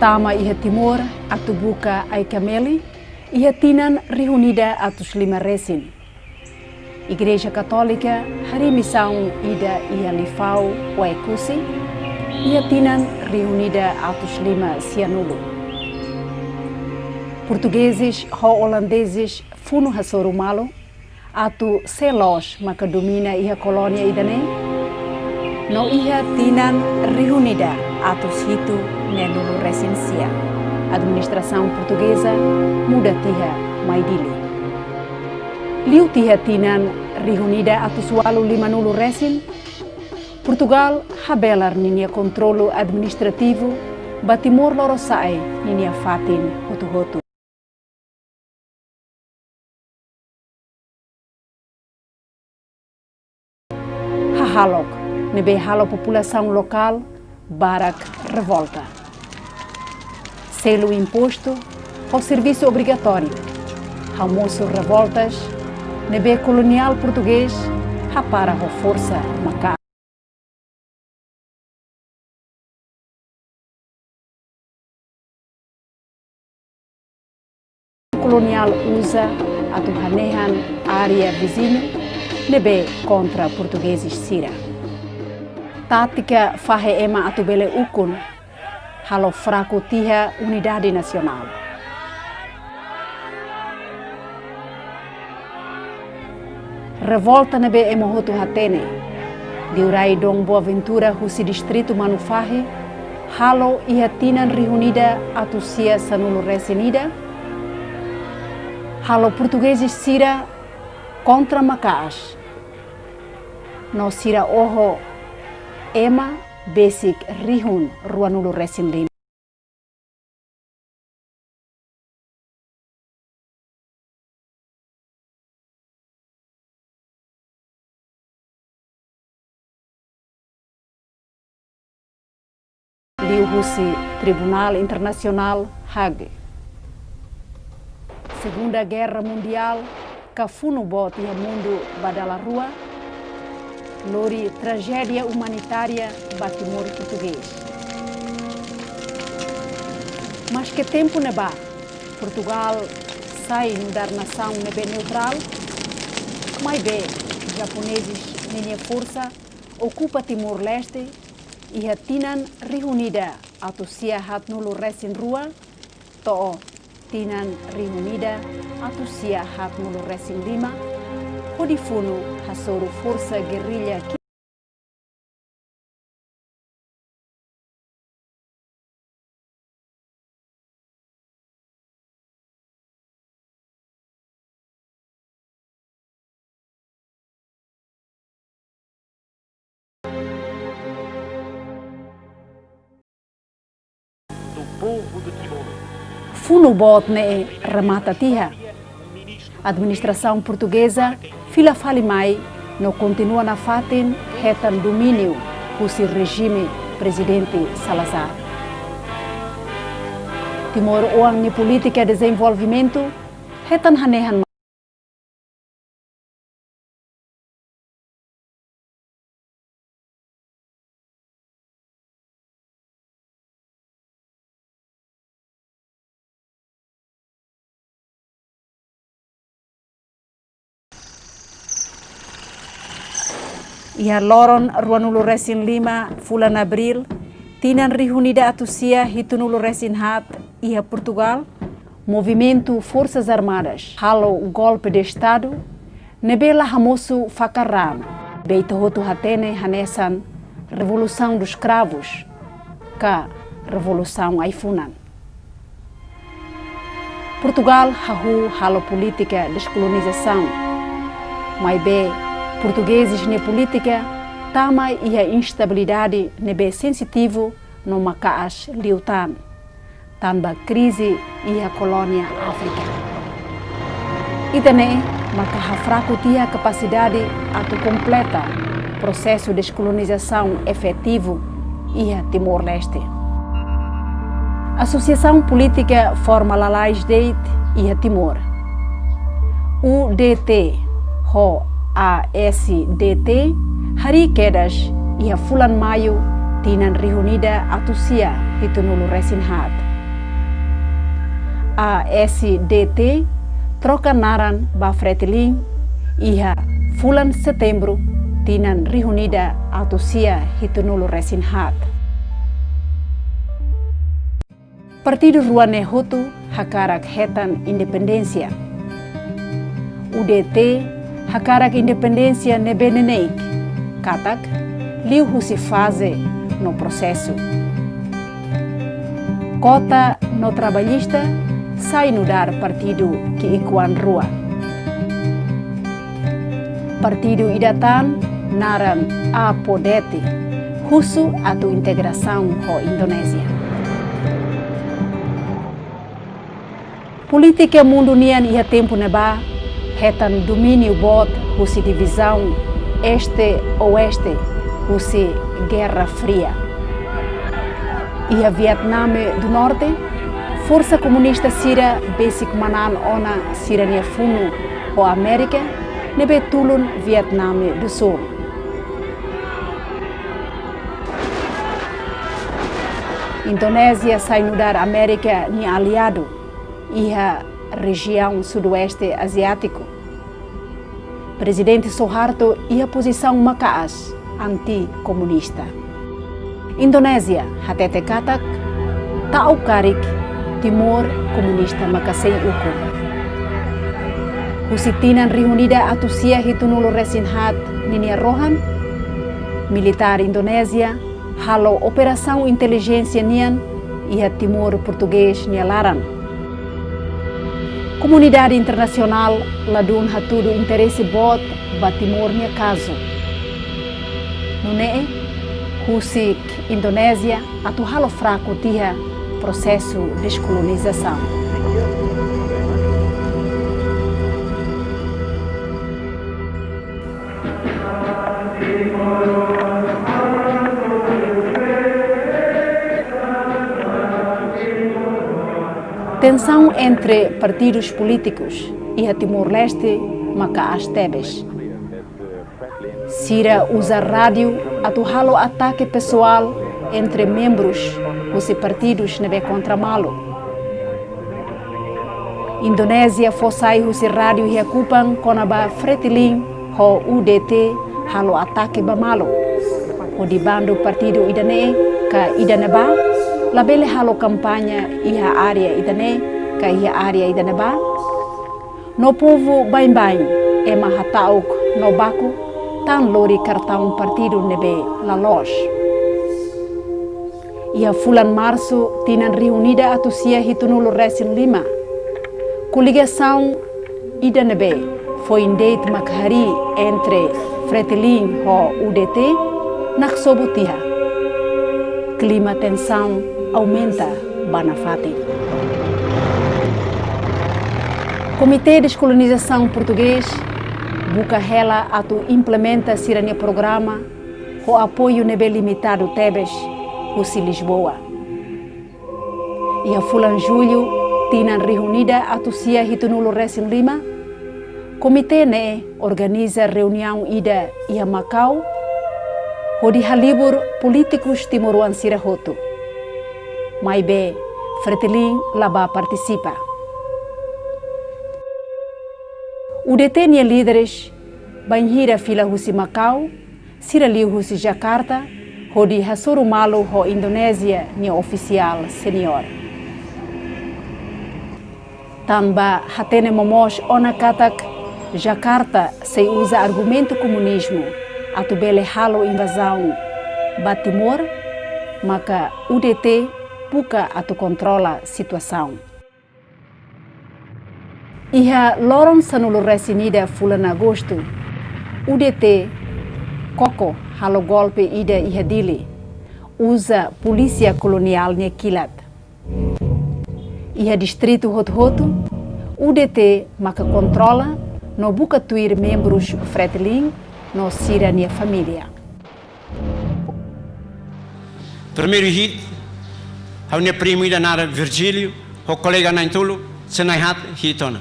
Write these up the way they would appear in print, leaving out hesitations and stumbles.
Tama iha Timor atu buka ai kameli, iha tinan reunida atus 5 resin. Igreja Católica hari missão ida iha lifau o ekusi, iha tinan reunida atus 5 cianulo. Portugueses ho holandeses funu hasoru malo, atu selos maka domina iha kolônia idane, no iha tinan reunida atus hitu nenulu resensia. Administração portuguesa muda tiha maidili. Liu tiha tinan reunida atus walu 5 resin, Portugal habelar ninia controlo administrativo batimor loro sae ninia fatin hotu-hotu. Halok, nebe halo população local, barak revolta. Selo imposto ao serviço obrigatório, almoço revoltas, nebe colonial português, rapara a força maca. Colonial usa a tuhanehan área vizinha, nebe contra portugueses sira. Tática fahe ema atubele ukun, halo fraco tiha unidade nacional. Revolta nebe ema hotu hatene, diurai dong Boaventura husi distrito manufahe, halo iha tinan reunida atusia sanulo resenida, halo portugueses sira contra macaas. No sira oho ema basic rihun ruanulo resin lima. Liu husi Tribunal Internacional Hague. Segunda Guerra Mundial, kafuno boti a mundo badala rua, lori tragédia humanitária batimor português. Mas que tempo neba, Portugal sai no dar nação nebe neutral, mas bem, japoneses minha força ocupa Timor-Leste e a tinan reunida atusia hat nulo resin rua, to tinan reunida atusia hat nulo resin lima, Hodifuno hasoru força guerrilha que do povo de Timor. Funo botne remata tiha. Administração portuguesa fila fali mai não continua na fatin retan domínio husi regime presidente Salazar. Timor uang ni política de desenvolvimento retan hanehan Ia loron ruanulo resin lima fulan abril tinan reunida atusia hitunulo resin hat ia Portugal movimento Forças Armadas halo golpe de Estado nebela hamosu fakarran beita hotu hatene hanesan revolução dos cravos ka revolução aifunan. Portugal hahu halo política descolonização mas be portugueses na política tama e a instabilidade nebe sensitivo no macaas liutan, tamba crise e a colônia África. E também macaha fraco tia capacidade atu completa processo de descolonização efetivo e a Timor-Leste. Associação política forma lalais deit e a Timor. UDT ho ASDT hari kedas ia fulan maio tinan reunida atusia hitunulo resin hat. a SDT troca naran ba fretilin iha fulan setembro tinan reunida atusia hitunulu resinhat. Partido Ruane Hutu hakarak hetan independensia. UDT hakarak independensia nebeneneik, katak liu husi fase no processo. Kota no trabalhista sai no dar partido que ikuan rua. Partido Idatan naran a podete husu atu integração ho Indonésia. Política mundo nian ia tempo neba hetan domínio bot husi divisão este-oeste husi Guerra Fria. Ia Vietnam do Norte Força Comunista Sira basic manan ona sirania funu ho América nebe tulun Vietnam do Sul. Indonésia sai mudar América ni aliado iha região sudoeste asiático. Presidente Suharto ia posição makaas anti-comunista. Indonésia hatete katak tau karik Timor comunista makasei uku. Usitinan reunida atusia hitunulo resinhat ninia rohan militar Indonésia halo operação inteligência nian iha Timor português nialaran. Comunidade internacional ladun hatudo interesse bot ba Timor nia caso. Nune husik Indonésia atu halo fraco tiha processo de descolonização. Tensão entre partidos políticos e a Timor-Leste maka as tebes. Sira usa rádio atu halo ataque pessoal entre membros dos partidos nebe contra malo. Indonésia fossai husi rádio e ocupam konaba fretilin ho UDT halo ataque ba malo. Ho di bando partido idane ka idaneba labele halo kampanya iha área idane ka iha área idaneba. No povo bain-bain ema hatauk no baku tan lori cartão partido nebe la loja. Ia fulan março tinan reunida atusia hitunulo resin lima. Coligação idanebe foi indeit makhari entre Fretilin ho UDT nak sobutiha. Clima tensão aumenta banafati. Comitê de Descolonização Português buka hela atu implementa sirania programa ho apoio nebe limitado tebes husi Lisboa. Ia fulan julho tinan reunida atusia hitunulo resin lima. Comitê ne organiza reunião ida ia Macau ho di halibur políticos timoruan sirahoto. Maibe Fretilin laba participa. UDT nia líderes banhira fila husi Macau, siraliu husi Jakarta, ho di hasuru malu ho Indonésia nia oficial senior. Tamba hatene momos ona katak Jakarta se usa argumento comunismo atu bele halo invasão ba Timor, maka UDT puka atu controla situação. Iha lorong sanulo resinida fulan agosto, UDT koko halo golpe ida iha dili, usa polícia colonial nia kilat. Iha distrito Hot-Hoto, UDT maka controla no buka tuir membros Fretilin no sira nia família. Primeiro hit, hau nia primo ida nara Virgílio, ho colega naintulu, senai hat hitona.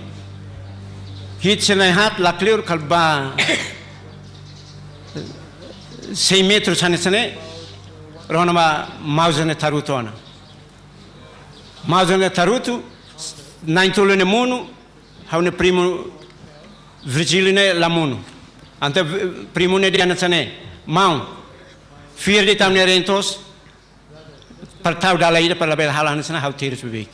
Hit senai hat la clear kalba 6 metros sane rona ma mauzane tarutona. Mauzane tarutu nain tulu ne munu, hau ne primo Virgílio ne la munu. Ante primo ne dia natsane, mau, fier de tam ne rentos, per tau dala ida per la bel halan sana hau tiris bebek.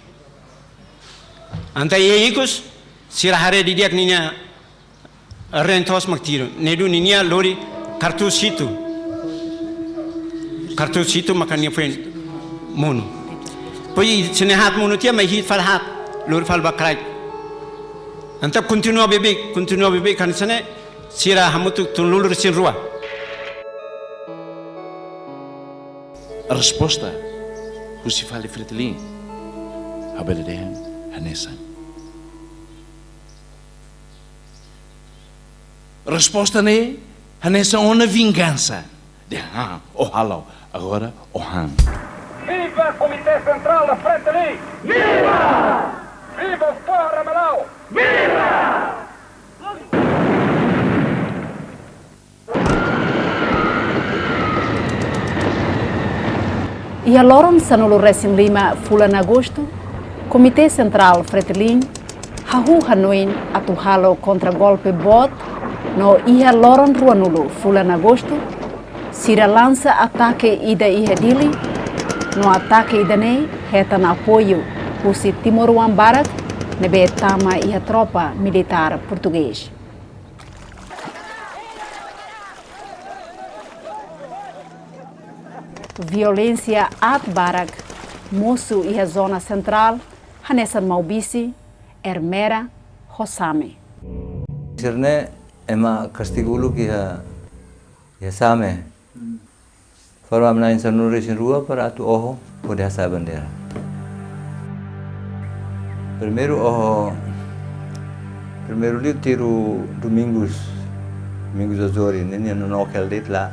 Ante ye ikus, sira hare di dia ninya rentos maktiru, nedu ninya lori kartu situ makanya fen munu. Poi senehat munu tia mai hit falhat, lori fal bakrai. Anta continua bebek kan sana sira hamutu tunlur sin rua. A resposta o se fala Fretilin habelehen Hanessa. Resposta ne Hanessa uma vingança de o halau agora o han. Viva Comitê Central da Fretilin! Viva! Viva o Forra Malau! Viva! E a loron sanulu resin lima fulan agosto, Comitê Central Fretilin hahu hanuin atu halo contra golpe bot no iha loron ruanulu fulan agosto sira lança ataque ida iha dili no ataque ida nei hetan apoio husi Timor Barat nebe tama iha tropa militar português. Violência at barak moço e a zona central hanesan maubisi ermera hosame. Sirne ema kastigulu ki ya same. Faro amna insan nuresin rua para atu oho pode asa bandera. Primeiro li tiro Domingos Azori nini no nokel dit la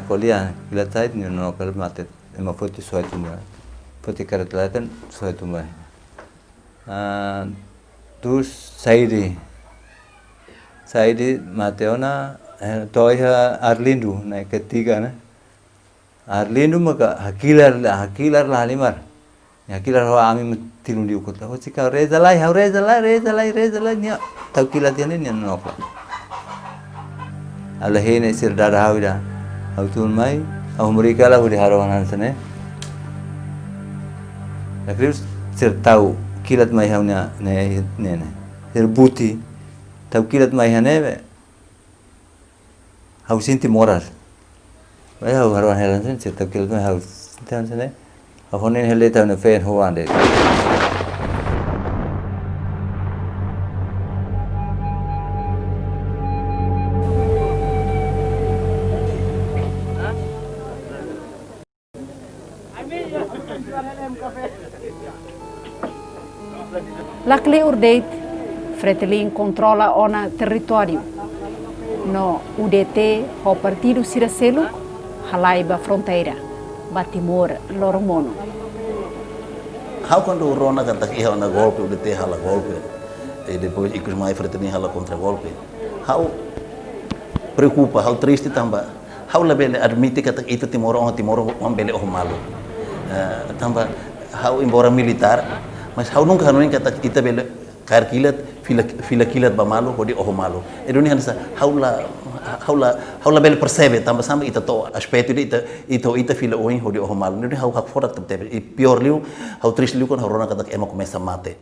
colia la tait ni no nokel matet ema foti soitu ma. Foti karatlatan soitu ma. Dus Saidi Mateona toiha Arlindo na ketiga na Arlindo maka hakilar la limar hakilar ho ami tilundi ukut ho sika reza lai nya tau kilat yani nya nokla alahene sir dada hawida hautun mai au mereka la hudi harawan sane akhir sir tau kilat mai haunya ne sir buti tau kilat mai hane hau sinti morar vai hau harawan helan sen sir tau kilat mai hau sinti sane honen hele tau ne fen hoande Lakli urdeit Fretilin controla ona território. No UDT ho partido Siracelo halaiba fronteira. Batimor Loromono. How quando o Rona canta que é na golpe, o DT hala golpe, e depois ikut mais Fretilin hala contra golpe. How preocupa, how triste tamba. How la bele admite que itu Timor bele oh malu. Tamba how embora militar, mas how nunca hanuin kata kita bele kar kilat fila kilat ba malu hodi oh malu. Indonesia nasa how la bele percebe tamba sama ita to aspecto ita fila oin hodi oh malu. Indonesia how hak fora tebe e pior liu how triste liu kon Rona kata ema começa mate.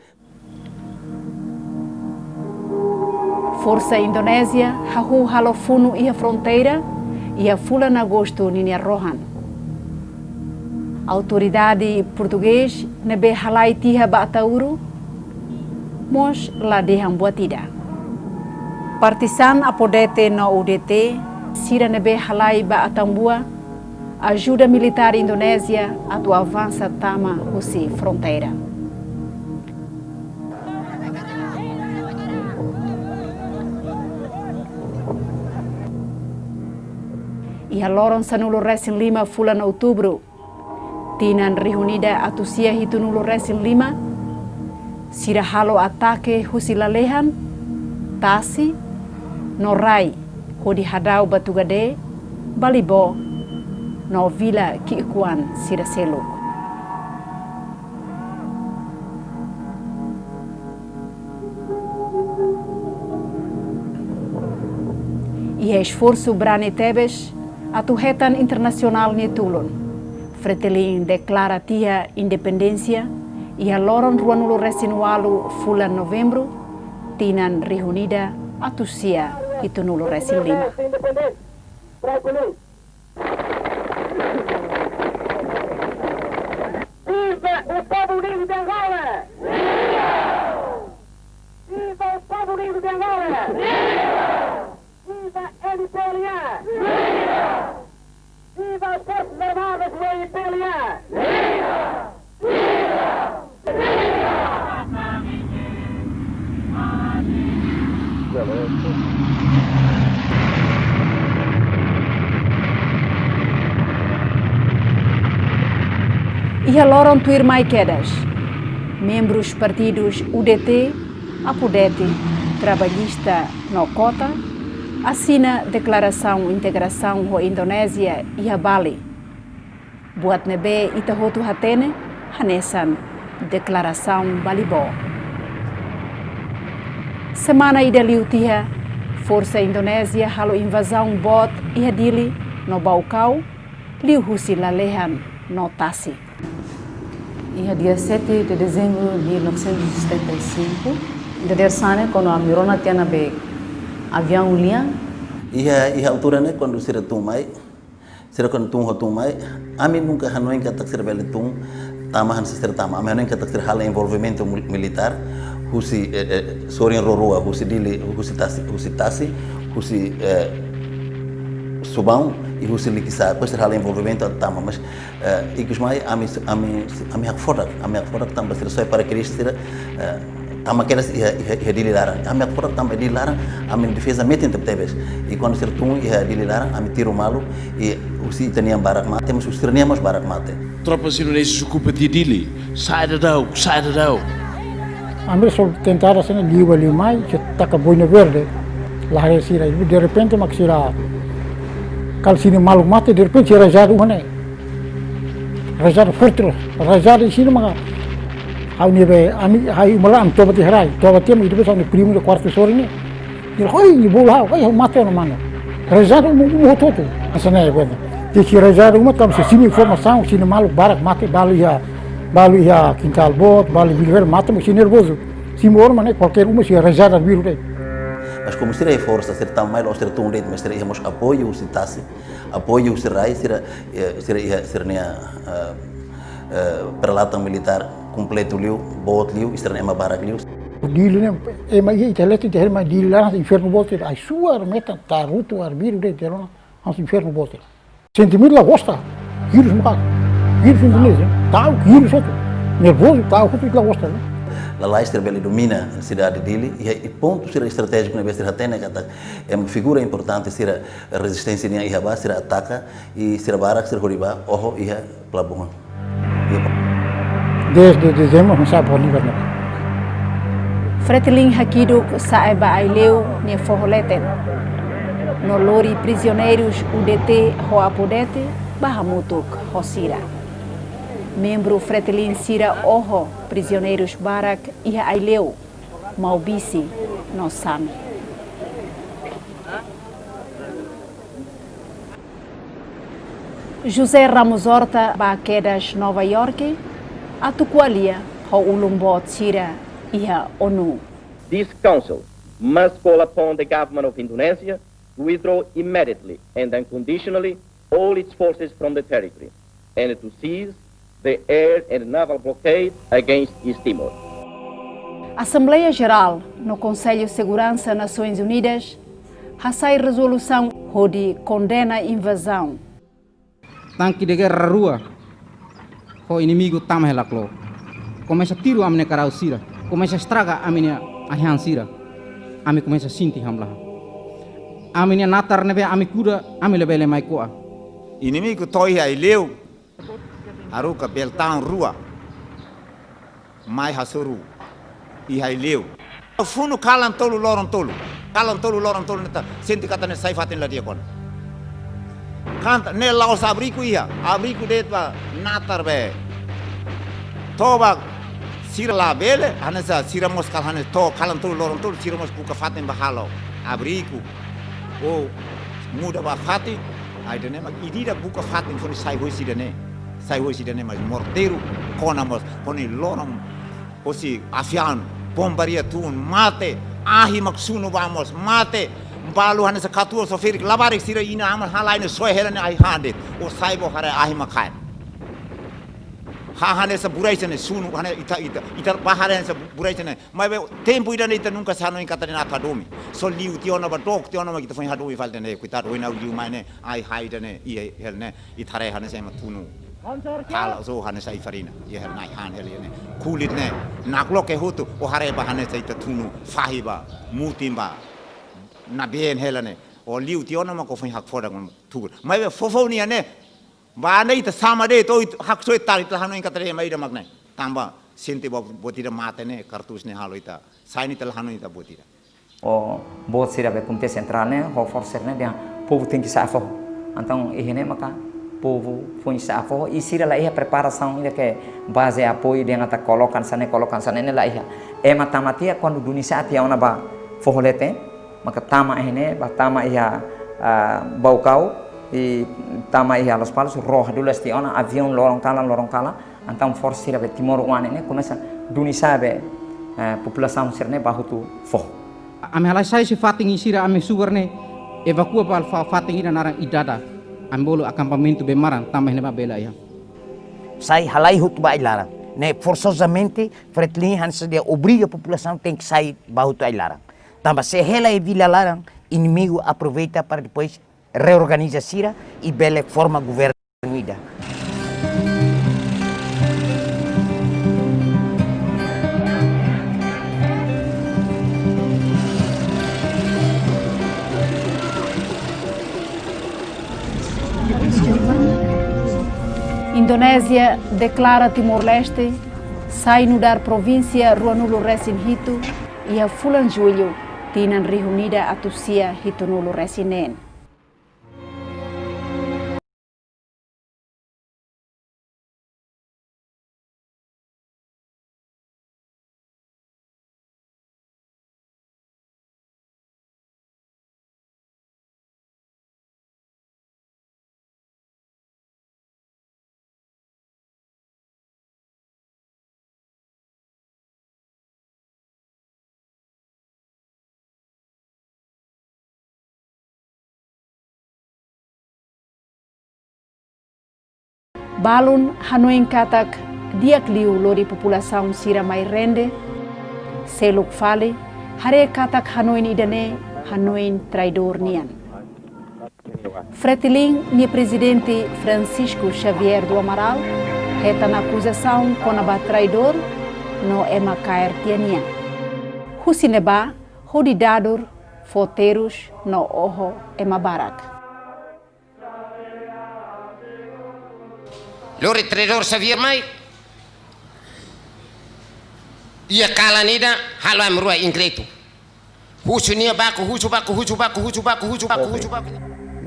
Força Indonésia hahu halo funu iha fronteira e a fulan agosto ninia rohan. Autoridade português nebe halai tiha batauru mos la dehan buatida. Partisan apodete no UDT sira nebe halai batambua ajuda militar Indonésia atu avança tama husi fronteira. E a loron sanulo resin lima fulan outubro tinan reunida atusia hitunulo resin lima sira halo atake husi lalehan tasi no rai hodi hadau batugade balibo no vila Kiikuan Siracelo. e esforço Brane Tebes a turretan internacional Netulon. Fretilin declara tia independência e a loron ruanulo resinualo fulan novembro tinan reunida a tusia e tunulo resin lima. Viva o povo unido de Angola! Viva o povo unido de Angola! Viva a MPLA! Viva as Forças Armadas do MPLA! E a loron tuir mai quedas. Membros partidos UDT, APUDETE, Trabalhista no Cota, assina Declaração Integração com a Indonésia e a Bali. Buat nebe itahotu hatene, hanesan Declaração Balibó. Semana ida liutia, Força Indonésia halo invasão bot e hadili no Baucau, liu husi lalehan no Tassi. E dia 7 de dezembro de 1975, Dedersane, quando a Mirona tinha na avião Ulian. E a altura, né, quando se retumai, a mim nunca hanoi kata ser beletum, tamahan ser tama, a mim nunca kata ser hal envolvimento militar, husi sorin rorua, husi dili, husi tasi, husi subão e husi likisa, depois ter hal envolvimento tama, mas ikusmai ami hak fodak tambah ser soi para Cristo tama quedas ia dililaran, ami hak fodak tambah dililaran, ami defesa metin tebes, e quando ser tum ia dililaran, ami tiro malu e husi teniam barak mate, mas husi teniamos barak mate. Tropas indonesas ocupam de Dili. Sai da dau. Ambil sol tentara sana liu mai, tak boina verde, lahir sira. De repente mak sira, kal sini malu mate, de repente sira rajado mana, rajado forte, rajado sini maka, hau ni be, hai malam tobat herai, tobat tiam itu besar ni primo de quarto sore ni, ni hoi ni bola, hoi mate orang mana, rajado mu toto, asana ya verde. De sira rajado umat kam sini informação, sini malu barak mate balu ia quintal bot, balu viver mata, mas nervoso. Se mor, mas qualquer uma se arranjar a vir. Mas como será a força, ser tão mais ou ser tão ritmo, mas teremos apoio se tasse, apoio se rai, ser peralatan militar completo liu, bot liu, ser ema barak liu. Dili né, ema ia itelet ter mais dili lá inferno bot, ai suar meta taruto arbir de terona, ans inferno bot. Sentimento lá gosta, vírus muka. Vírus Indonésia, tahu vírus itu, nervoso, tahu itu kita gosta, né? Lá Estrela domina a cidade dele e ponto ser estratégico na vez de Ratena kata é uma figura importante ser a resistência nem ia ser ataca e ser barak ser horiba oho ia pelabuhan. Desde dezembro não sabe por livre. Fretilin Hakiduk saiba aileu ne forroleten. No lori prisioneiros UDT Hoapodete Bahamutuk Hosira. Membro Fretilin Sira Oho, prisioneiros Barak e Aileu, Maubisi, no Sami. José Ramos Horta, Baquedas, Nova York, Atuqualia, Ho Ulumbot Sira e a ONU. This council must call upon the government of Indonesia to withdraw immediately and unconditionally all its forces from the territory and to seize the air and naval blockade against East Timor. Assembleia Geral no Conselho de Segurança Nações Unidas sai resolução onde condena a invasão. Tanque de guerra rua, o inimigo tamah laklo. Começa tiro a minha carau sira, começa estraga a minha ahan sira, a minha começa sinti hamlah. A minha natar neve a minha cura, a minha lebele mai koa. Inimigo toi Aileu, aruka beltang rua, mai hasuru, e Aileu. Funo kalan tolu loron tolu neta, senti kata ne saifatin la dia kon. Kanta ne laos abriku detwa natar be. Toba sira la bele, hanesa sira moskal hanes to kalan tolu loron tolu sira mos buka fatin bahalo abriku. o muda ba khati ai dene mak idida buka khati foni sai hoisi dene mas morteiro kona mas poni loram osi afian bombaria tun mate ahi maksuno vamos mate balu hane sa katu so firik labarik sira ina amal halaine soe helane ai hande o saibo hare ahi makai ha hane sa burai sene sunu hane ita bahare sa burai sene mai tempo ida ita nunca sano in katarina akadomi so liu tiona ba dok tiona ma kita foi hadomi falde ne kuitar oina liu mai ne ai haide ne i helne itare hane sa matunu Kalau so hane sa ifarina ye hel nai han hel ne kulit ne naklo ke hutu o hare ba hane sa ita tunu fahiba mutimba na bien helane o liu tiona ma ko foi hak foda ngom tur mai fofo ni ne ba nei ta sama de to hak so tar ita hanu ingkatare mai da magne tamba sinti botira mate ne kartus ne halo ita saini tel hanu ita botira o bot sira be comité central ne ho forcer ne dia povo tem que safo então ihene maka povo foi safo e sira lá ia preparação ainda que base apoio de ngata colocan sana ne lá ia e matamatia quando dunisa atia ona ba forrolete maka tama ihene ba tama ia baukau e tama ia Los Palos roh dulu esti ona avião lorong kala então force sira be Timor One ne começa dunisa be população sirne bahutu fo ame halai sai si fating isira ame sugar ne evacua pal fating ina narang idada ambolo acampamento be marang tambah ne bela ya sai halai hut ba ilarang ne forçosamente Fretilin han se dia obriga a população tem que sair bahutu ilarang tambah se hela e vila larang inimigo aproveita para depois reorganiza sira e bela forma governo unida. Indonésia declara Timor-Leste, sai no dar província Ruanulo Resin-Hito e a Fulan Julho, tinan reunida a Tusia Hitonulo Resinen. Balun hanuin katak diak liu lori população sira mai rende, seluk fale, hare katak hanuin idane, hanuin traidor nian. Fretilin, ni presidente Francisco Xavier do Amaral, reta na acusação conaba traidor, no ema caer tiania. Husineba, hodidador, foteiros, no oho ema barak. Lori traidor Xavier mai ia kala nida halo amrua ingreto husu nia baku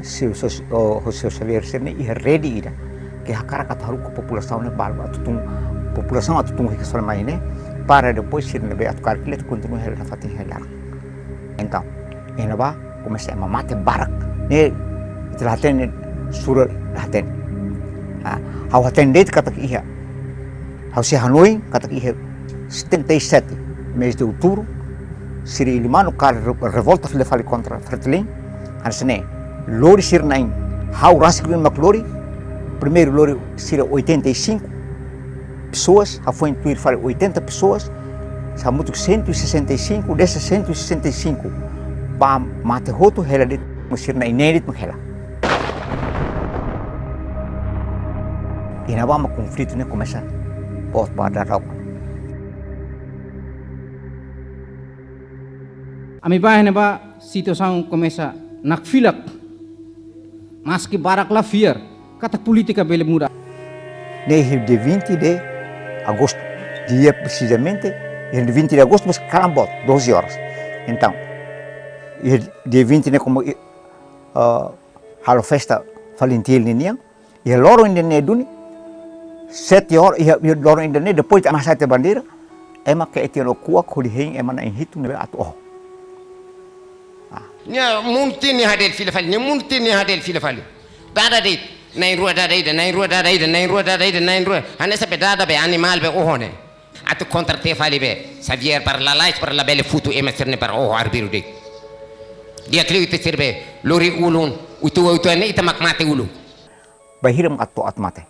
Se o José Xavier serne ia ready ida que hakara kataru ko população ne balba tutung população atutung que só mais né para depois sirne be atukar kilet continua hela fatin hela então ena ba começa a mate barak ne telaten surah laten Hau atendente katak iha, hau se Hanoi katak iha 77 mês de outubro, siri limano kar revolta file fale contra Fretilin, hansene lori sir nain, hau rasgreen maklori, primeiro lori sira 85 pessoas, hau foi intuir fale 80 pessoas, sa mutuk 165, dessas 165 ba mate hoto hela dit musir na inédit makhela. E na vamos conflito ne começa pós pada rau. Ami ba ne ba situação começa nakfilak mas que barak la fier kata politica bele muda. Ne de 20 de agosto, dia precisamente, de 20 de agosto mas calambot 12 horas. Então, de 20 ne como halo festa Valentil niang, e loro ne duni 7 horas ia loro indene depois ama sate bandeira ema ke etino kuak holi hein ema na hitu ne atu oh nya munti ni hadel fil fali ni munti ni hadel fil fali dada dit nain rua dada ida nain rua dada ida nain rua dada ida nain rua hane sabe dada be animal be ohone atu kontra te fali be savier par la light par la belle futu e mesterne par oh arbiru dit dia kliu te sirbe lori ulun utu ne ita mak mate ulu bahiram atto atmate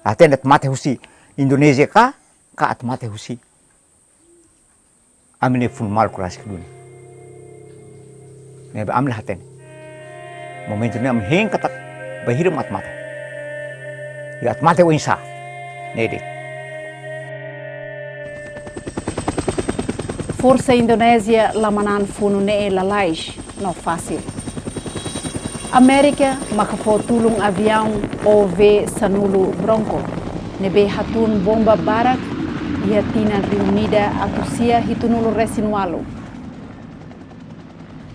aten atmate husi Indonesia ka atmate husi amne fun mal kuras kedun ne ba amle haten momentum am heng katak bahiram atmate ya atmate winsa ne Força Indonésia lamanan funu ne lalais não fácil. América makafo tulung avião OV Sanulu Bronco nebe hatun bomba barak ia tina reunida atusia hitunulu resinualo.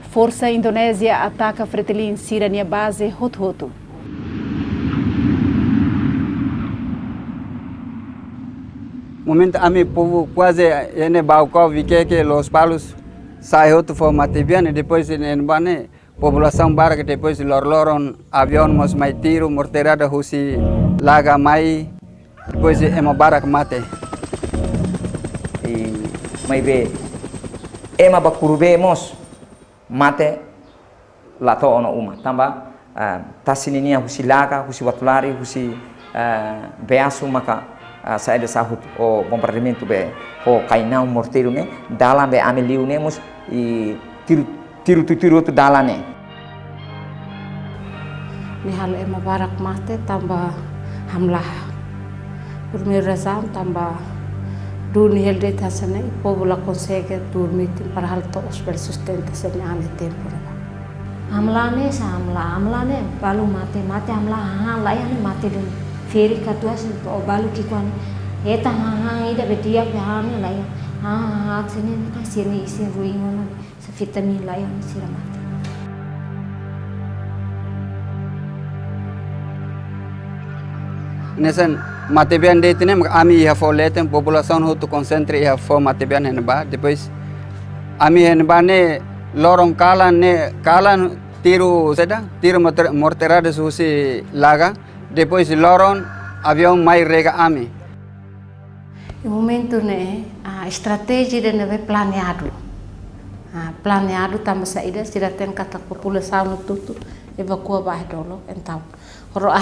Força Indonésia ataca Fretilin Sirania base Hothoto. Momento ami povo quase ene balcão vique que los palos saiu tu for matibian e depois ene bane população barca depois lorloron avião mos mai tiro morterada husi laga mai depois ema barak mate e mai be ema bakurube mos mate lato ono uma tamba tasininia husi laga husi watulari husi beasu maka saya ada sahut o bombardamento be o kainau morteiro ne dalam be ameliu ne mus i tiru tu dalane ni hal ema barak mate tambah hamlah primeiro razão tambah duni helde tasane pobula consegue dormir para hal to hospital sustenta sene ane tempo hamlane sa hamlane balu mate hamlah ha layane mate dun feri katua se o balu ki kwan eta ha ida betia be ha ne lai ha sini ka sini isi ruingon se vitamin lai on siramat nesen matebian de tene ami ia fo leten população hotu concentre ia fo matebian hen ba depois ami hen ba ne lorong kalan tiru seda tiru morterada susi laga depois loron avião mai rega ami. No momento né a estratégia de neve planeado. Planeado também saída se tem kata população no tudo evacua bairro dolo então ro a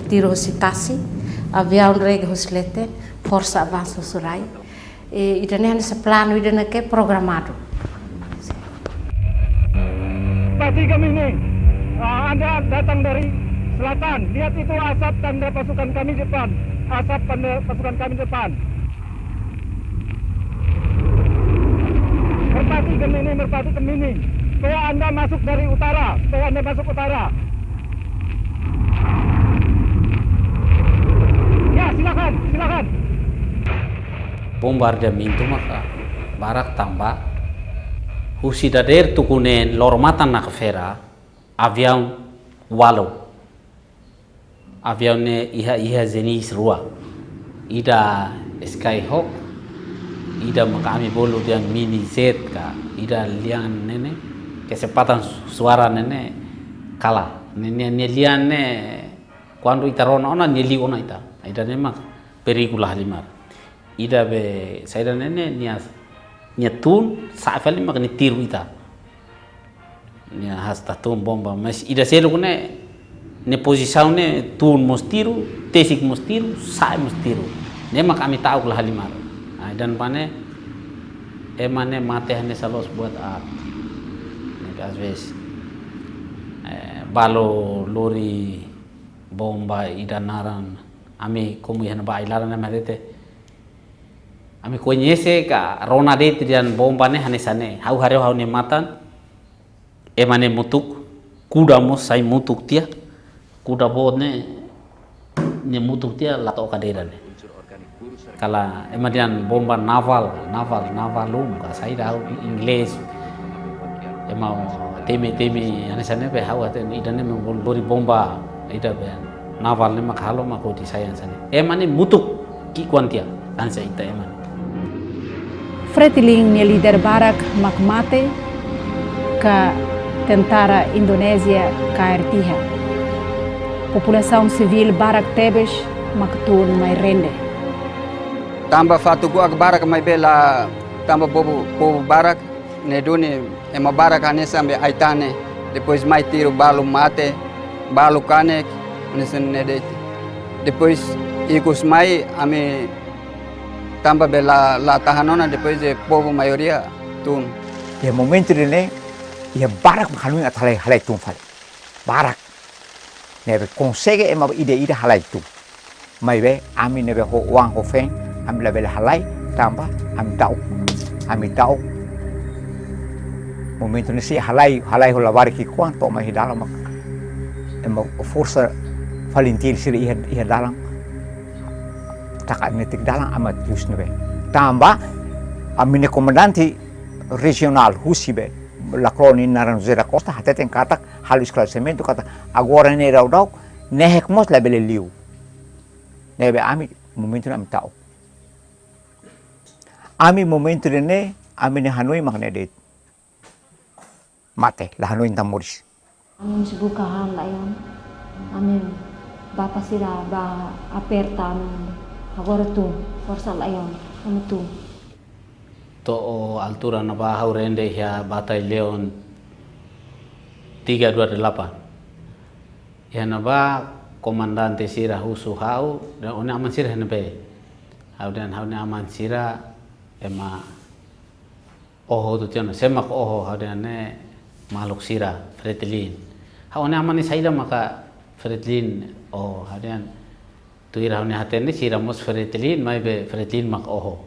tiro sitasi avião rega hoslete força avanço surai e idane esse plano idane que programado. Pati kami ini Anda datang dari selatan, lihat itu asap tanda pasukan kami depan. Asap tanda pasukan kami depan. Merpati Gemini. Supaya Anda masuk dari utara. Ya, silakan. Bombardamento maka barak tambah. Husi dader tukunen lormatan nak fera avião walau. Avião ne iha jenis rua ida Skyhawk ida makami bolu yang mini Z ka ida lian nene kecepatan suara nene kalah nene lian ne quando itarona ona neli ona ida ne mak perikulah limar ida be saida nene nia tun saafali mak ni tiru ita nia hasta tun bomba mas ida selo ne ne posição ne tun mostiru tesik mostiru sai mostiru ne mak kami tahu lah halimar dan pane emane mate hane salos buat ap às vezes balo lori bomba idanaran ami como ihan ba ilaran na merete ami conhece ka rona de trian bomba ne hane sane hau hare hau ne matan emane mutuk kuda mo sai mutuk tia kuda bod ne mutuk tia lato kadera ne kala emadian bomba naval ka sai dau inglês ema temi ane sane pe hau ate idane me lori bomba ida be naval ne makhalo makoti sayan sane emane mutuk ki kwantia ansa ita emane Fretilin ne líder barak makmate ka tentara Indonésia KRTH. População civil Barak Tebes maktun mai rende. Tamba fatu gua barak mai bela tamba povo barak ne duni ema barak ane sambe aitane depois mai tiro balu mate balu kanek nesen nedete depois ikus mai ame tamba bela la tahanona depois de povo maioria tun ya momento dele ya barak mahalui atalai halai tun fale barak nebe consegue ema ide halai tu mai be ami nebe ho wang ho feng ami la bela halai tamba ami tau momento nesse halai ho lavar ki quanto mai dalam ema força valentil siri ia dalam takat netik dalam amat plus nebe tamba ami ne comandante regional Husibe la colônia Naranjeira Costa até tem kata hal esclarecimento kata agora ne raudau nehek mos la bele liu nebe ami momento ami tau ami momento ne ami ne Hanoi magnedet mate la Hanoi tamuris ami sibuka han layon ami bapa sira ba aperta ami agora tu força layon ami tu to altura na bahau rende ya batalion 328 ya na ba komandante sira husu hau dan ona aman sira nebe hau dan hau na aman sira ema oho tu tiana semak oho hau dan ne maluk sira fretilin hau na aman saida maka fretilin oh hau dan tu ira hau ne hatene sira mos fretilin mai be fretilin mak oho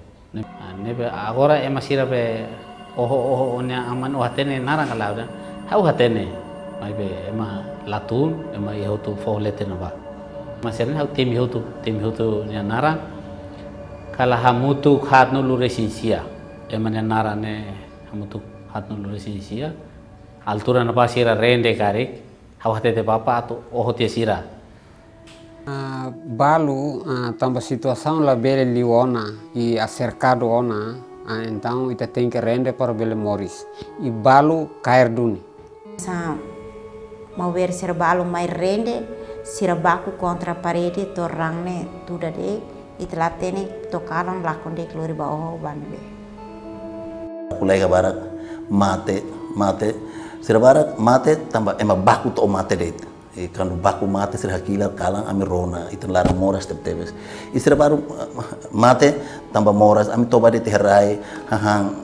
nebe agora ema sira be oho onya aman o hatene narang kalau dan hau hatene mai be ema latun ema ihotu fohlete na ba maserin hau tim ihotu nya narang kala hamutu khatnu luresinsia ema nya narane hamutu khatnu luresinsia altura na ba sira rende karik hau hatete papa atu oho te sira balu tamba situação lá bele liona e acercado ona então ita tem que render para bele moris e balu cair duni sa mau ver ser balu mai rende sira baku contra parede torrangne tuda de itlatene tokalan lakon de klori ba oh banbe kulega barak mate sira barak mate tamba ema baku to mate de quando baku mate sira hakila kalang ami rona itu lara moras tebes isira baru mate tamba moras ami toba de terrai hahang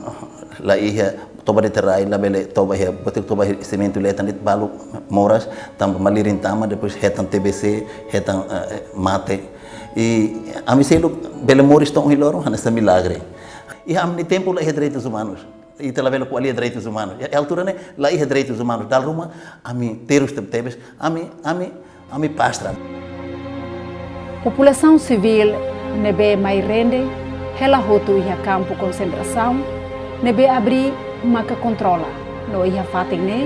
la iya toba de terrai la bele toba ya betul toba cimento letan dit balu moras tamba malirin tama depois hetan TBC hetan mate e ami selo bele moris tão hiloro hanasa milagre e amni tempo la direitos humanos e te lavela com ali direitos humanos a altura né lá é direitos humanos dal ruma ami terus tebes ami pastra população civil nebe mai rende hela hotu ia campo concentração nebe abri maka controla no ia fating ne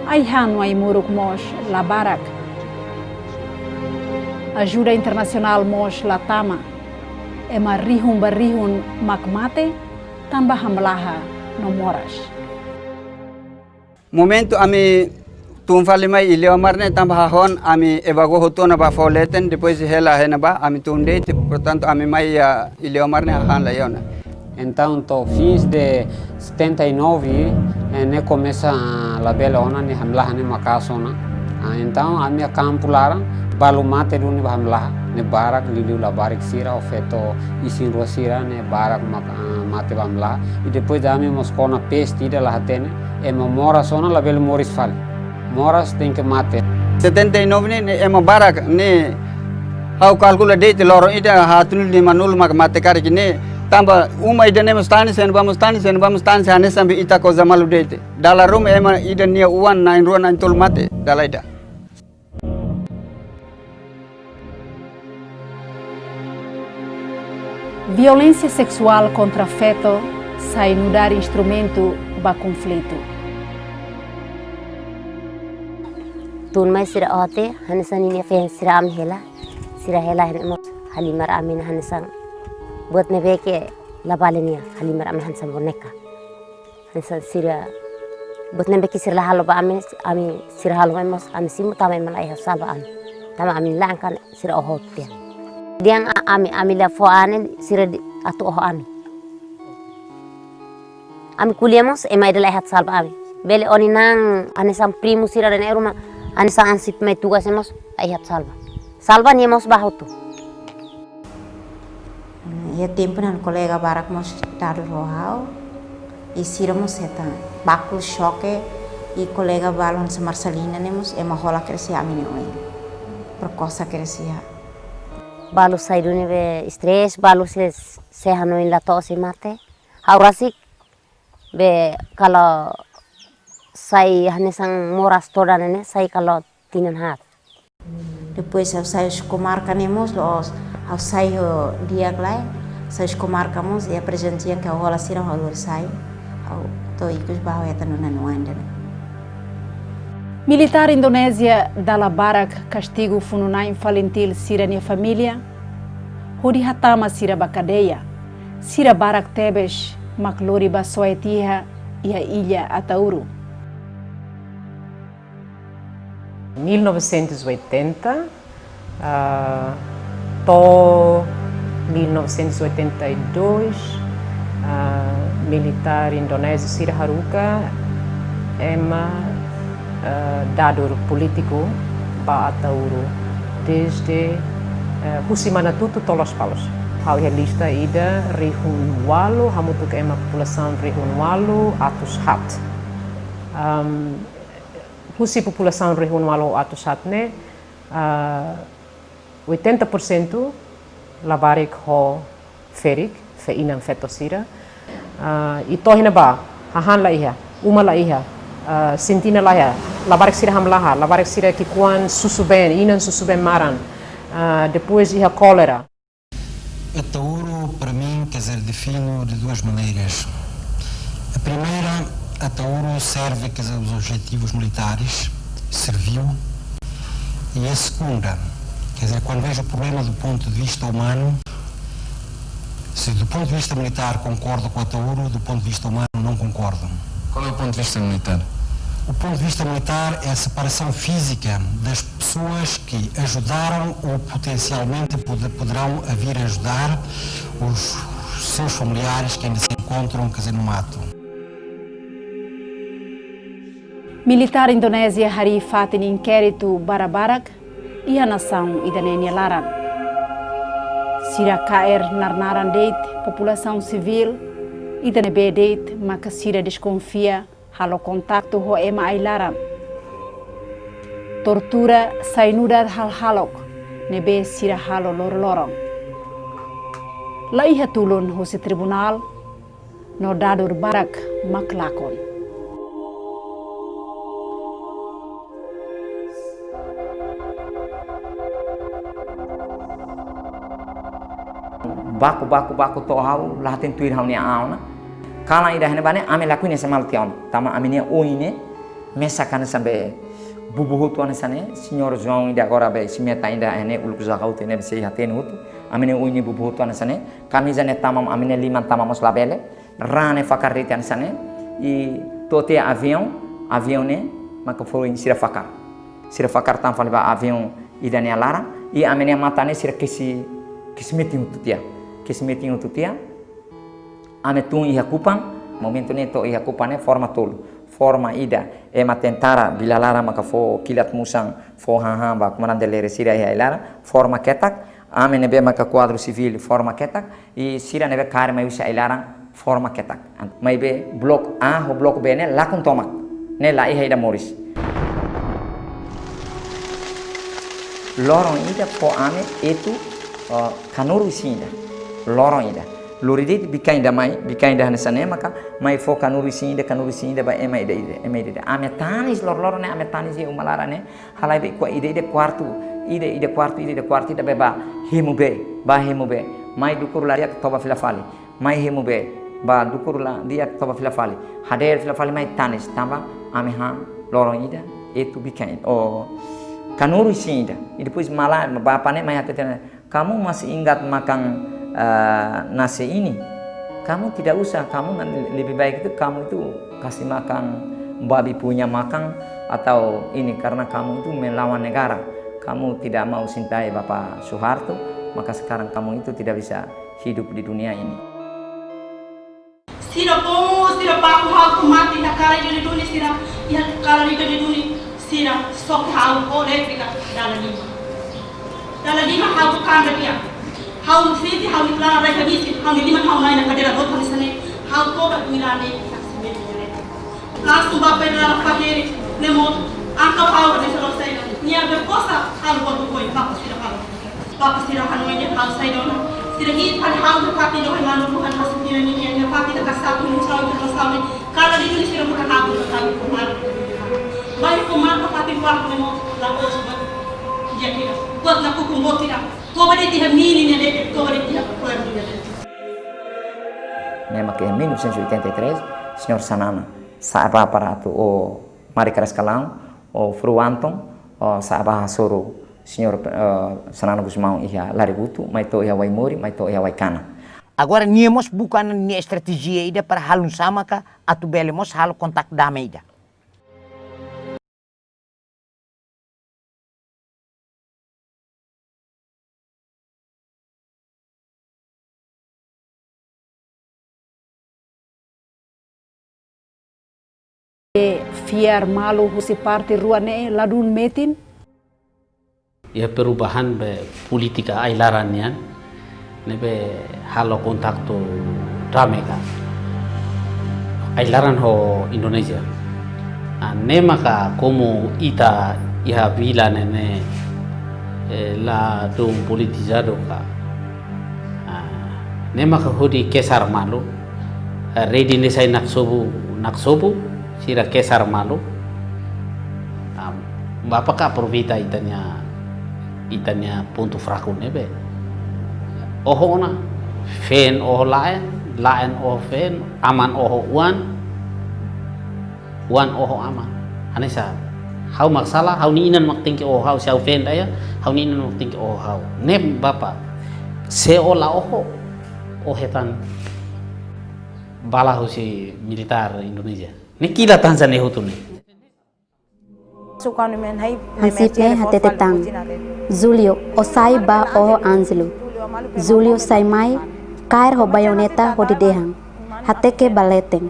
ai hanu ai muruk mos la barak ajuda internacional mos la tama ema rihun makmate tambah hamblaha no moras. Momento ami tumfali mai ileo marne tambah hon ami evago hotona ba foleten depois hela hena ba ami tunde portanto ami mai ileo marne han la yona. Então to fins de 79 ne começa la bela ona ne hamlah ne makasona então ami akampulara balu mate duni hamlah ne barak liliu la barik sira ofeto isin rosira ne barak mate bamla e depois da mos kona peste de la hatene e mora sona la bel moris fal moras tem que mate 79 ne ema barak ne hau calcula date loro ida hatul ni manul mak mate kar ne tamba uma ida ne mustani sen vamos tani sane sampai ita ko zamalu date dala room ema ida nia uan nain ruan antul mate dala ida. Violência sexual contra feto sai no dar instrumento para conflito. Tun mai sira ote hanasan ini fen sira am hela hena halimar amin hanasan buat nebeke labalenia halimar amin hanasan boneka hanasan sira But nembe ki sirla halo ba ami sir halo mas ami simu tama malai salba ami. Tama ami langkan sir ohot dia. Diang ami la fo ane sir atu oh ami. Ami kuliamos e mai dela hat salba ami. Bele oni nang ane sam primo sir ada neruma ane sang ansip mai tugas emos ai hat salba. Salba ni emos bahotu. Ya tempo nan colega barak mos dado rohau. E siramos eta bakul choque e colega balon se Marcelina nemos e mahola crescia a minha mãe. Percosa crescia. Balu saiduni be stress balu se hanoin la to se mate. Haurasik be kalau sai hanesang moras toda nene sai kalau tinan hat. Depois eu saio comarca nemos los eu saio dia glai saio comarcamos e apresentia que a rola sira rola sai. Militar Indonésia dala barak castigo fununai infantil sira nia família, hodi hatama sira bakadeia, sira barak tebes maklori basoetiha e a ilha Atauro. 1980 to 1982 militar indonésio Sira Haruka dador político ba Atauro desde Husimana tutu tolos palos. Hau lista ida Rihun Walu, hamutuk população Rihun Walu atus hat. Husi população Rihun Walu atus hat ne 80% labarik ho ferik fe inang fetosira. Ito hinaba hahan la iha uma la iha sintina la iha labarik sira hamlaha labarik sira kikuan susuben inan susuben maran depois iha cólera. Atauro para mim quer dizer defino de duas maneiras. A primeira, Atauro serve quer dizer, os objetivos militares, serviu, e a segunda, quer dizer, quando vejo o problema do ponto de vista humano, se do ponto de vista militar concordo com a Atauro, do ponto de vista humano não concordo. Qual é o ponto de vista militar? O ponto de vista militar é a separação física das pessoas que ajudaram ou potencialmente poderão a vir ajudar os seus familiares que ainda se encontram, quer dizer, no mato. Militar Indonésia hari fatin inquérito barabarak e a nação idanenia laran. Sira KR narnaran deit população civil idane deit maka sira desconfia halo contacto ho ema ailaran. Tortura sainudad hal halok nebe sira halo lorong. La iha tulun ho se tribunal no dadur barak maklakon. Baku to hau lahatin tuir hau ni auna kala ida hene bane ame lakuine semal tion tama amine oine mesa kan sambe bubu hutu ane sane senhor João ida agora be simeta ainda hene ulkuza kau tene be sei haten hutu amine oine bubu hutu ane sane kami jane tamam amine liman tamamos labele rane fakarriti ane sane e tote avião ne maka foi sira fakar tam fale ba avião ida ne alara e amine matane sira kisi meeting hutu tia meeting tu tia ame tung iha kupang momento neto iha kupane forma tolu forma ida ema tentara bila lara maka fo kilat musang fo haha ba comandante lere sira iha lara forma ketak ame nebe maka quadro civil forma ketak e sira nebe kare mai usa ilara forma ketak mai be blok A ho blok B ne lakon tomak ne la iha ida moris lorong ida po ame itu kanuru sinda lorong ida luridit bikainda hanesane maka mai fo kanuru sinda ba ema ida ame tanis lor ne ame tanis e umalara ne halai be ko ide quarto ida beba hemu be mai dukur la dia toba filafali mai hemu be ba dukur la dia toba filafali hader filafali mai tanis tamba ame ha lorong ida itu bikain kanuru sinda e depois malah bapa ne mai atetena kamu masih ingat makan nasi ini, kamu tidak usah, kamu lebih baik itu kamu itu kasih makan babi punya makan atau ini karena kamu itu melawan negara, kamu tidak mau cintai Bapak Soeharto, maka sekarang kamu itu tidak bisa hidup di dunia ini. Sira bom, sira baku hal mati na cara di dunia sira, ya cara di dunia sira sok hal elektrika dalam lima hal kanda dia, hal sisi hal iklan mereka misi, hal lima hal lain yang kadera rot misalnya, hal koba milane langsung bapak dalam fakir nemo angka hal dari selesai, niat berkosa hal buat boy bapak sira hal ini hal saya dona. Sira hit hal hal berkati doa malu Tuhan hasil diri ini yang berkati dekat satu musuh terus kalau di dunia sira bukan aku tetapi kuman banyak kuman berkati buat nemo lalu sebab jadi buat nak kumpul tidak kau beri dia mini ni deh kau beri dia keluar dunia deh. Nema que em 1983 senhor Sanana saaba para tu o Mari Carascalão o Fruanton o saaba Soro senhor Sanana Gusmão ia Laributu mas to ia Waimori mas to ia Waikana. Agora niemos bukan ni estratégia ida para halun sama ka atu belemos hal kontak damai ida. Fiar malu husi parti ruane ladun metin. Ya perubahan be politika ailarannya, nebe halo kontakto rameka. Ailaran ho Indonesia. Nema ka como ita iha vila nene la dum politizado ka. Nema ka hodi kesar malu. Ready ne sai naksobu sira kesar malu. Bapak ka provita itanya punto fraco nebe. Oho na fen oho lain oho fen aman oho wan oho aman. Anesa hau masalah hau ni inan maktingki oho hau siau fen daya hau ni inan maktingki oho hau. Nem bapak se ola oho ohetan bala husi militar Indonesia. Nikila Tanzania hutune. Hansipne hatetetang. Julio osai ba oho Angelo. Julio saimai kair ho bayoneta ho didehang. Hateke baleteng.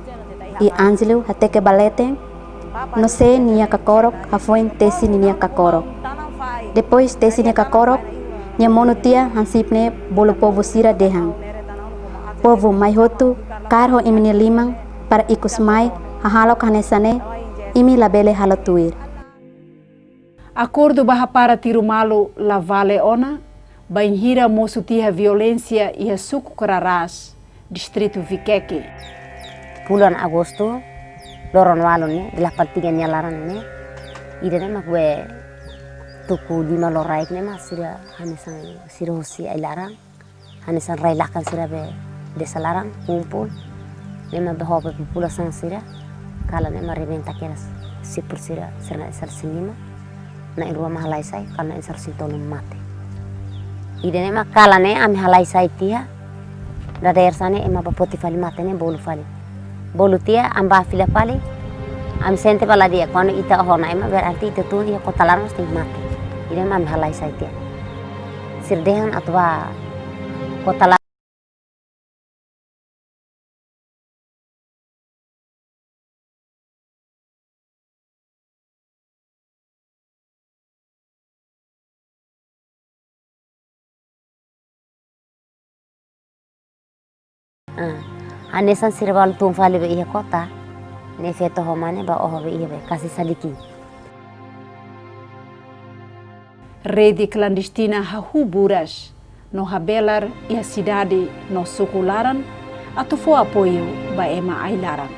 I Angelo hateke baleteng. No se nia kakorok hafoin tesi nia kakorok. Depois tesi nia kakorok nia monutia hansipne bolo povo sira dehang. Povo mai hotu kair ho imini limang para ikus mai hahalok hanesane imi labele halotuir. Acordo barra para tiro malo la vale ona, banhira mosutia violência e a suco cararás, distrito Viqueque. Bulan Agosto, loron walo ne, de la partiga nyalaran ne, ida ne makwe tuku lima loraik ne mas sira hanesan sira hosi ailarang, hanesan railakan sira be desa larang kumpul, ne ma behobe populasan sira, kala ne ma rebenta keras sipur sira sira salsinima. Na irua mahalai sai karena insar sintono mate. Idene ma kala ne ami halai sai tia. Da daer sane ema bapoti fali mate ne bolu fali. Bolu tia amba fila fali. Am sente pala dia kono ita hona ema berarti itu tu dia kota larang mesti mate. Idene ma ami halai sai tia. Sirdehan atwa kota larang. Anesan sirbal tumfali be iya kota ne feto homane ba oho be iya be kasih sadiki. Rede clandestina hahuburas no habelar e a cidade no sukularan atufo apoio ba ema ailaran.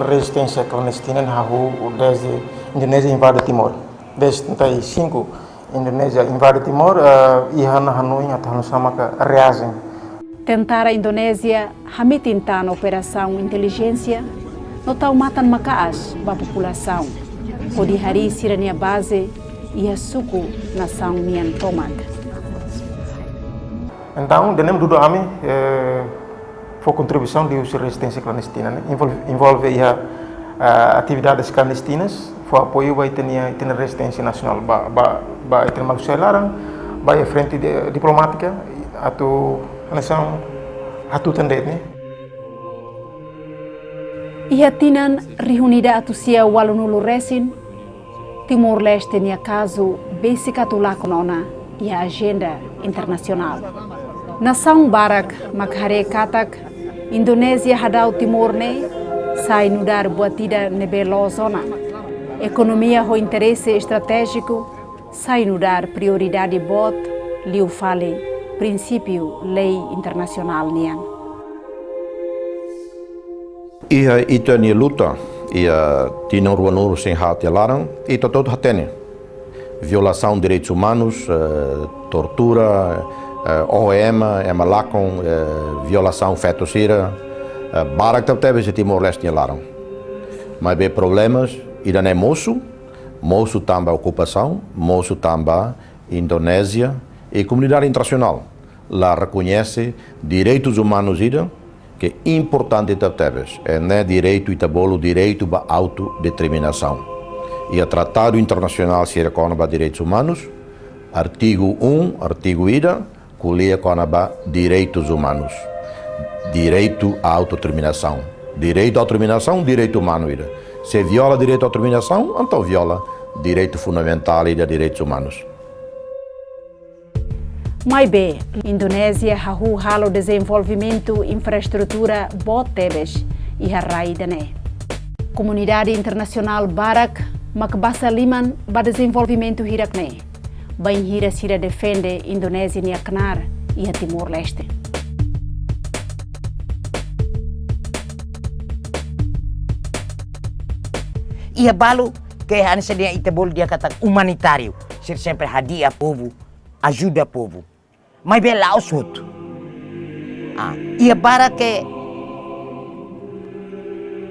Resistência clandestina hahu desde Indonésia invade Timor. Desde 75 Indonésia invade Timor e Hanoi atau sama ke reagem. Tentar a Indonésia hamitintar na operação inteligência no tal matan makaas ba população pode hari sirania base e a suku nação mian tomat. Então, denem duduk kami for contribuição de resistência clandestina envolve ia atividades clandestinas, foi apoio vai ter resistência nacional, vai ter uma larang, vai a frente diplomática, atau nação, atu tendet né. Ia tinan reunida atusia walunulu resin, Timor-Leste nia caso basic atulakonona e a agenda internacional. Nação Barak makhare katak Indonésia hadau Timor ne sai nudar buatida nebelo zona. Economia ho interesse estratégico sai nudar prioridade bot liu fale princípio lei internacional nian. Ia ita ni luta ia tinang ruanuru sem hati larang ita todo hatene. Violação de direitos humanos, tortura, OEM, emalakon, violação fetocida, barak teve se Timor-Leste larang. Mas bem problemas, ida nem moço também ocupação, moço também Indonésia e comunidade internacional. Lá reconhece direitos humanos ida que é importante teve, é né direito itabolo direito à autodeterminação. E o Tratado Internacional se reconhece direitos humanos, artigo 1, artigo ida, colia com direitos humanos, direito à autodeterminação. Direito à autodeterminação, direito humano ida. Se viola direito à autodeterminação, então viola direito fundamental e de direitos humanos. Mais bem, Indonésia hahu halo desenvolvimento infraestrutura bot tebes e harai dane. Comunidade internacional Barak makbasa liman ba desenvolvimento hirakne. Bain hira sira defende Indonésia ni aknar e a Timor-Leste. Ia balo que a nessa dia itabol dia kata humanitário, ser sempre hadia povo, ajuda povo. Mas bem lá os outros. Ia para que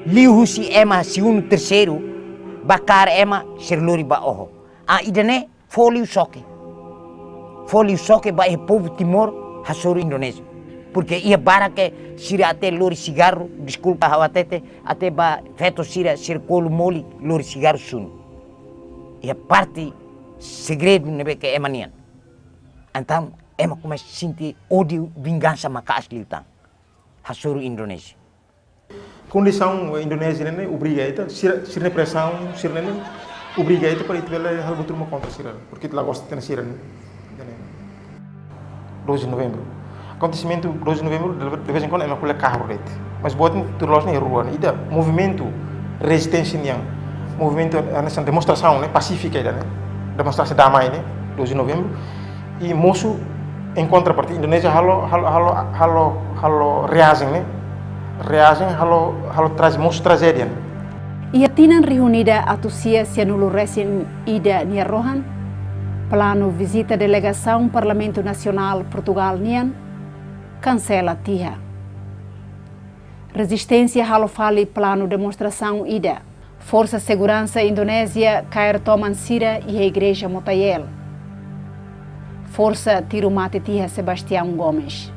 liu si ema si terceiro bakar ema serlori ba oho. Idane foliu soke ba e povo Timor hasoro Indonésia. Porque ia para que sira até lori cigarro, desculpa hawatete, até ba feto sira circolo moli lori cigarro sun. Ia parte segredo nebe que emanian. Então ema começa a sentir ódio, vingança maka asli utang. Hasoro Indonésia. Condição Indonésia né obriga ita, sirne pressão, sirne obriga ita para itu bela hal betul contra siran, porque lá gosta de siran. 12 de novembro. Acontecimento 12 de novembro de vez em quando é uma coisa carro rete. Mas botem terlos na rua, né? Ida movimento resistência yang, movimento nessa demonstração, né, pacífica ida, né? Demonstração damai, né? 12 de novembro. E moço em contrapartida Indonésia halo reagem, né? Reagem halo traz moço tragédia. Ia tinan reunida atusia sianulu resin ida nia rohan, plano visita delegação Parlamento Nacional Portugal nian, cancela tiha. Resistência halo fali plano demonstração ida, Força Segurança Indonésia cair toman sira e a Igreja Motayel. Força tiro mate tiha Sebastião Gomes.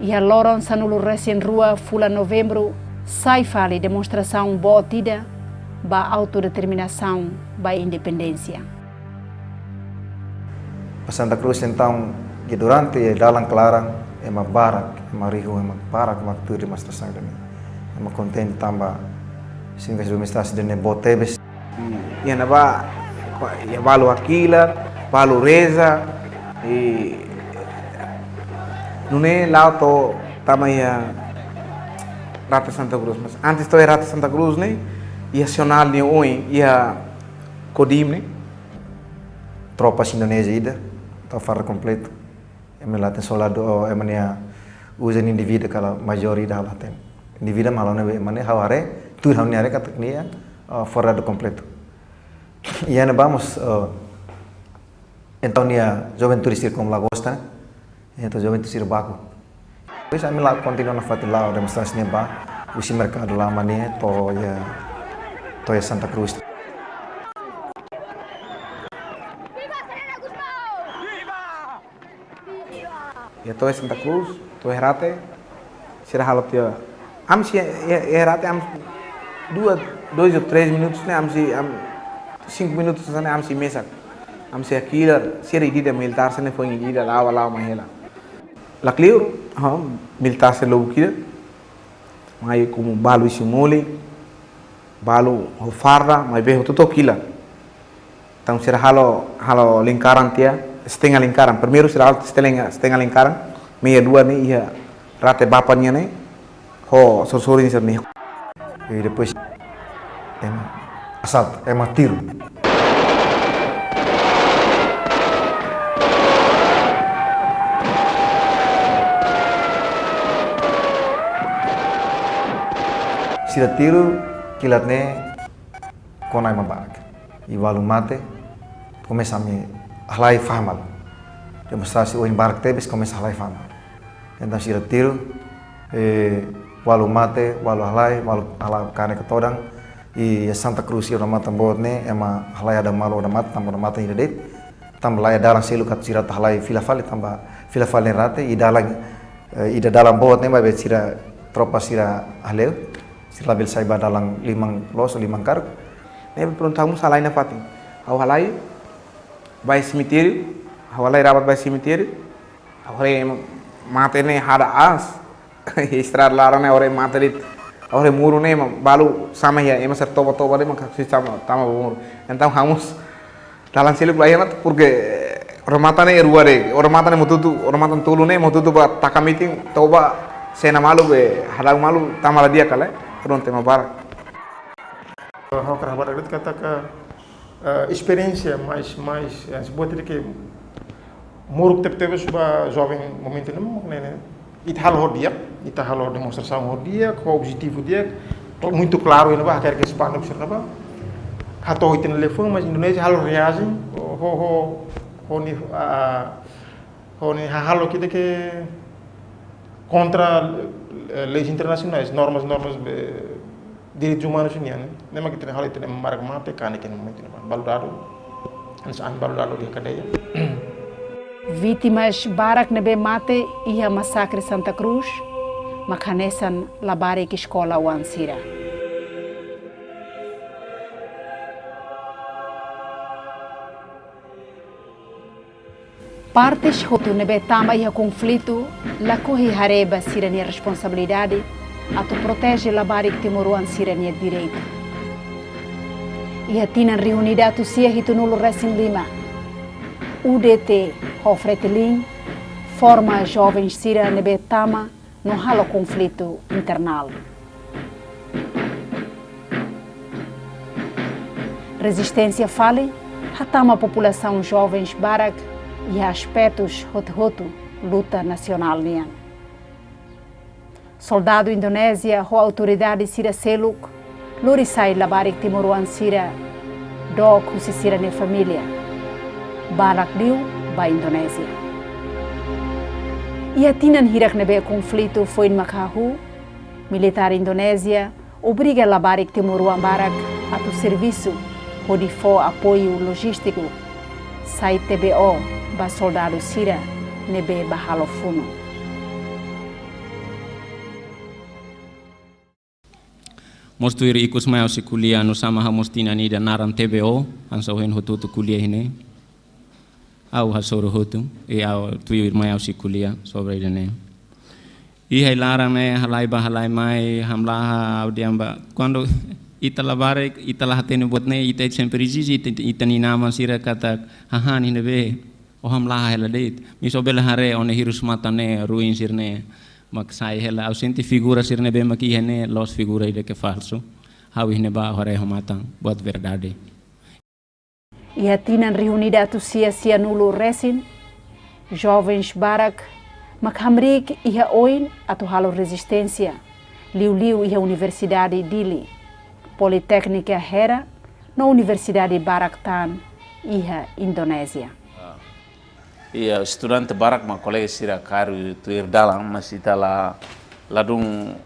E a loron sanulu recém rua fula novembro sai fali demonstração boa tida ba autodeterminação ba independência. Santa Cruz então que durante e dalam clarang ema barak ema rihu ema barak waktu demonstração demi ema contente tamba singas demonstrasi dene botebes ia naba ia balu aquila balu reza e nune lauto tamaya Rata Santa Cruz, mas antes de Rata Santa Cruz, né, ia acionar ne oi, ia Kodim, né, tropas Indonésia ida, tá fora completo, ela tem soldado, ela usa indivíduo kalau maioria dah tem, indivíduo malah ne, mana haware, tu hawne are kata ni fora do completo, e ainda vamos, então ia juventude ir como lagosta, então juventude ir baku. Pois kami lá continua na fatila demonstrasi ba usi mercado lama ni to ya Santa Cruz. Ya to Santa Cruz, to Herate, sira halap ya. Am si Herate am dua 2 ou 3 minutos, né? 5 minutos sana amsi mesak. Amsi akila seri di militar sana foi di lawa mahela. La clear, militar se lo kira. Mai como balu simole, balu ho farra, mai be tudo kila. Então será halo lingkaran tia, setengah lingkaran. Primeiro será setengah lingkaran, meia dua nih ia rate bapaknya nih, ho sosorin nih. E depois assalto, tiro. Sira tiro kilatne konai mabak. Iwalu mate começa a me halai famal. Demonstrasi o embarque tebes começa a halai famal. Então sira tiro walu mate, walu halai, walu halai kane ketodang i Santa Cruz ira mata bodne ema halai ada malu ada mata ira det. Tambah laya dalang selu kat sira halai filafali tambah filafali rate i dalam bodne ba bet sira tropa sira haleu. Sila bil saiba dalang 5 los 5 kar. Ne peruntamu salai na fatin. Hau halai vai cemitério, hau halai rabat vai cemitério. Hau halai mate ne hada as. Estrada larang ne ore mate dit. Ore muru ne balu sama ya ema ser toba de makak sama tama muru. Então vamos dalang seluk layanat porque ormata ne ruare, ormata ne tulu ne mututu ba takamiting toba sena malu be halang malu tamala dia kale. Pronto, uma barra. Hau kerabat agak kata ke experiência mais sebuah tadi ke muruk teve suba jovem momento não né it halo dia ita halo demonstração dia com objetivo dia muito claro ini bah quer que Espanha observa bah hato itin telefone mas Indonesia halo reage ni halo kita ke contra leis internacionais, normas direitos humanos unianos. Nema kita hal itu nema marag mate kane kene momento baludado. Ansa baludado di cadeia. Vítimas barak nebe mate ia massacre Santa Cruz, makanesan labare que escola wansira. Partes hotu nebe tama ia conflito, la corre hareba sirania responsabilidade, ato protege labare que temoruan sirania direito. Ia tinan reunida tu sia hitu nulo resin lima. UDT Hofretelin forma jovens sira nebe tama no halo conflito internal. Resistência fale, hatama população jovens barak e aspectos hotu luta nacional nian. Soldado Indonésia ho autoridade sira seluk lorisai labarik timuruan sira dok husi sira ne família barak diu ba Indonésia. Ia tinan hirak nebe conflito foi makahu militar Indonésia obriga labarik timuruan barak atu serviço hodi fo apoio logístico sai TBO ba soldado sira nebe bahalo funo. Mostu iri ikus mai si kuliah no sama hamostina ni da naran TBO ansa hen hotu tu kuliah ini. Au hasoro hotu e au tuir mai si kuliah sobre dene. I hai larang ne halai mai hamlaha au diamba quando italabare italah tene botne ita sempre zizi itani nama sira kata hahan hinebe o hamlaha hela deit misobela hare one hirus matane ruin sirne mak sai hela ausenti figura sirne be maki hene los figura ide que falso hau hine ba hore homatan buat verdade. Ia tinan reunida tu sia nulo resin jovens barak mak hamrik ia oin atu halo resistência liu ia universidade Dili Politécnica Hera na Universidade Baraktan ia Indonésia. Ia estudante barak ma colega sira caro tuir dalam mas ita ladung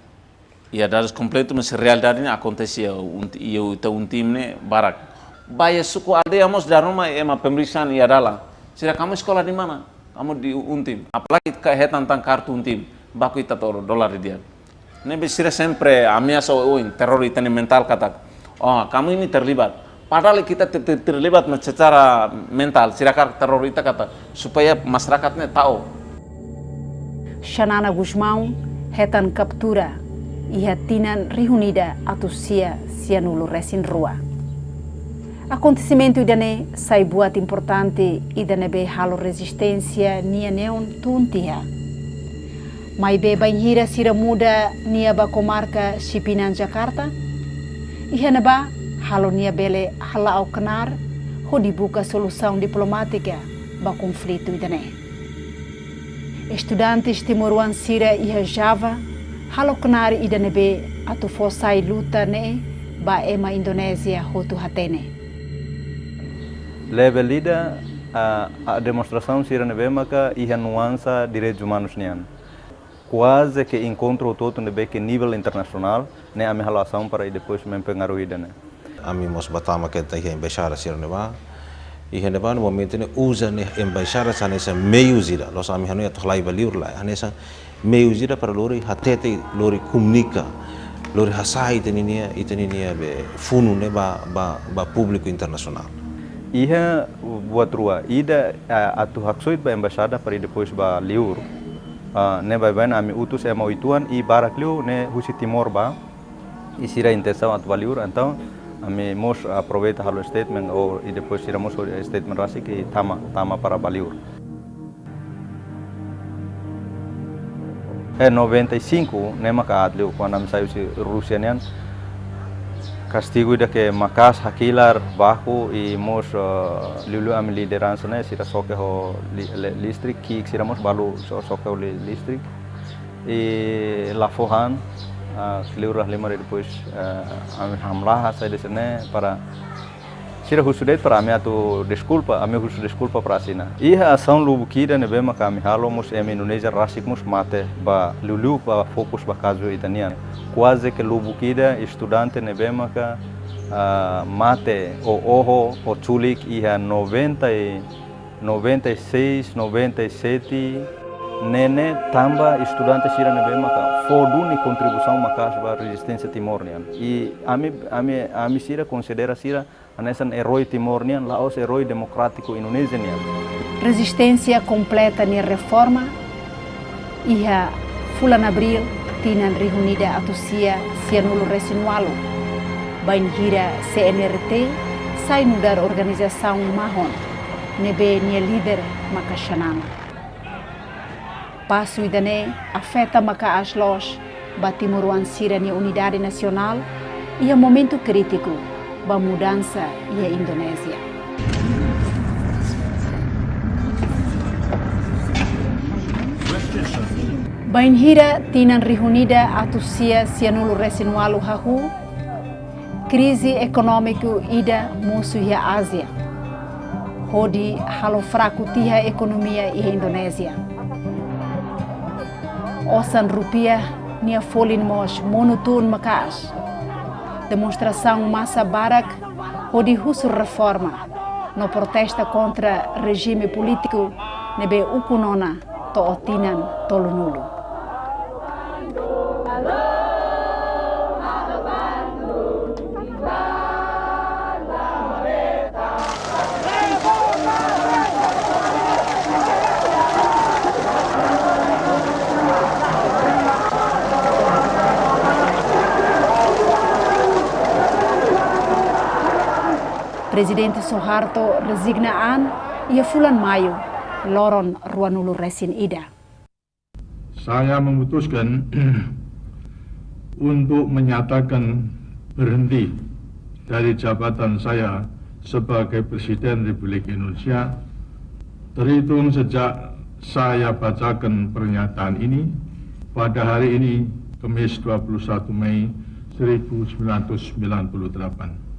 ia dados completo mas realidade acontecia um time barak. Baia suku aldeia mos da rumah ema pemeriksaan ia dalam. Sira kamu sekolah di mana? Kamu di Untim. Apalagi tentang kartu Untim. Baku ita $1 dia. Nebe sira sempre ameaça o terror itani mental kata oh kamu ini terlibat. Padahal kita terlibat secara mental, silakan teror itu kata supaya masyarakatnya tahu. Xanana Guzmão hetan captura e tinan reunida atusia sianulo resin rua. Acontecimento idane sai buat importante idane be halo resistência nia neon tuntia. Mai be banhira sira muda nia ba comarca Sipinan Jakarta. Ihana ba halo nia bele hala au kenar ho dibuka solução diplomática ba conflito idane. Estudantes timoruan sira iha Java halo kenar idane be atu fosai luta ne ba ema Indonésia hotu hatene. Level lida a demonstração sira nebe maka iha nuança direitos humanos nian. Quase que encontro todo nebe que nível internacional ne a minha relação para e depois me pengaruhi dane. Ami mos batama que tá em embaixada sira neba. E neba no momento ne usa ne embaixada sa nessa meio zira. Los ami hanu ya tolai baliur lá. Nessa meio zira para lori hatete lori comunica. Lori hasai teninia be funu ne ba público internacional. Iha buat rua ida atu haksoit ba embaixada para depois ba liur ne ba ben ami utus ema ituan I barak liu ne husi Timor ba isira intenção atu liur então ami mos aproveita halo statement ou e depois tiramos o statement rasi que tama para baliur. 95 ne maka adliu quando ami saiu si Rússia nian castigo ida que makas hakilar baku e mos lulu am liderança né sira soke ho listrik ki sira mos balu soke ho listrik e lafohan kelurah lima depois am hamlah sai desene para sira husudet para ami atu desculpa ami husu desculpa para sina iha ação lubu kida ne bema kami halo mos em Indonesia rasik mos mate ba lulu ba fokus ba caso itanian quase que lubu kida estudante ne bema ka mate o oho o chulik iha 96 97 nene tamba estudante sira ne bema ka foduni contribuição makas ba resistência timornian e ami sira considera sira anesan herói timornian laos herói democrático indonesianian. Resistência completa ni reforma iha fulan abril tinan reunida atusia sianulo resinualo banhira CNRT sai mudar organização mahon nebe nia líder maka Xanana. Passo idane afeta maka aslos batimuruan sira nia unidade nacional iha momento crítico ba mudança e a Indonésia. Banhira tinan reunida atusia sianulo resinualo hahu crise econômico ida musuh ia Ásia. Hodi halo fraco tiha ekonomia ia Indonésia. Osan rupiah nia folin mos monotun makas. Demonstração massa barak hodi husur reforma no protesta contra regime político nebe ukunona to otinan tolunulo. Presidente Suharto resignaan ia bulan Mayu loron ruanulu resin ida. Saya memutuskan untuk menyatakan berhenti dari jabatan saya sebagai Presiden Republik Indonesia terhitung sejak saya bacakan pernyataan ini pada hari ini Kamis 21 Mei 1998.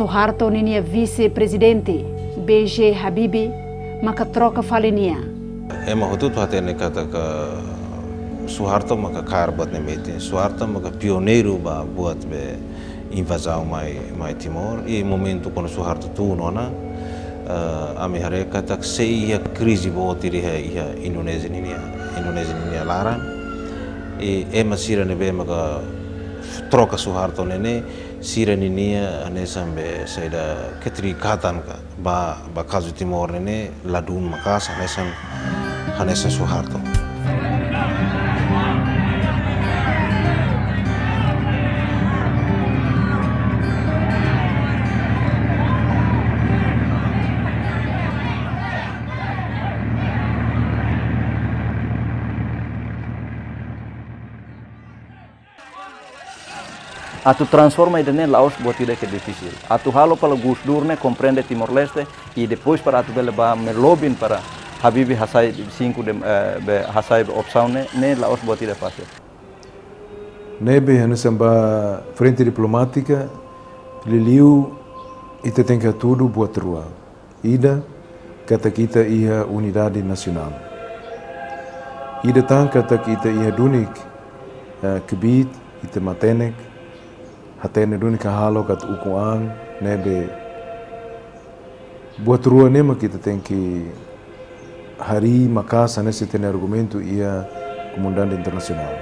Suharto ninia vice-presidente BJ Habibie maka troca falenia. Ema hutut hatene kata ke Suharto maka kar buat nemeti. Suharto maka pioneiro ba buat be invasão mai Timor e momento quando Suharto tu nona a me hareka tak sei a crise bo tiri ia Indonesia ni lara e masira ne be maka troca Suharto nene sira ni ane sambe saida keterikatan ka ba kazu Timor nene ladun makas hanesan Suharto. Atu transforma idane Laos buat tidak que difícil. Atu halo para Gus Dur ne compreende Timor-Leste e depois para atu bele ba melobin para Habibie Hassai 5 de Hassai opção ne Laos buat tidak fácil. Nebe samba frente diplomática liliu ita tem que tudo buat rua. Ida kata kita ia unidade nasional. Ida tang kata kita ia dunik kebit ita matenek hatene duni kahalo kat ukuang nebe buat rua nema kita tem que hari makasa nesse tem argumento ia comunidade internacional.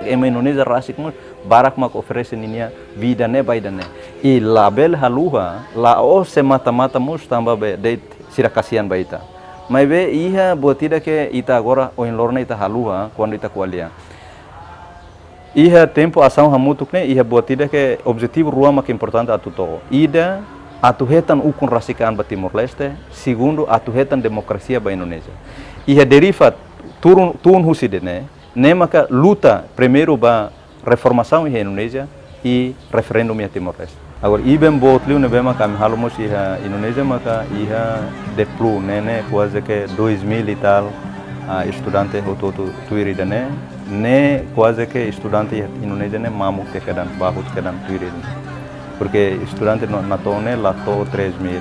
Ema Indonesia rasik mus barak mak oferece ninia vida ne baida ne e label haluha la o se mata mus tamba be date sira kasihan baita mai be iha buat tidak ke ita agora o in lorna ita haluha quando ita kualia. Iha tempo ação hamutuk ne iha buat tidak ke objetivo rua mak importante atu to ida atu hetan ukun rasikaan ba Timor Leste segundo atu hetan demokrasia ba Indonesia iha derivat turun huside ne maka luta primeiro ba reformação iha Indonesia e referendum iha Timor Leste agora ibem botliu ne bema kami halomos iha Indonesia maka iha deplu ne quase que 2000 e tal estudante hototo tuiri ne quase que estudante Indonesia ne mamuk te kedan bahut kedan tuiri porque estudante na tone lá to 3000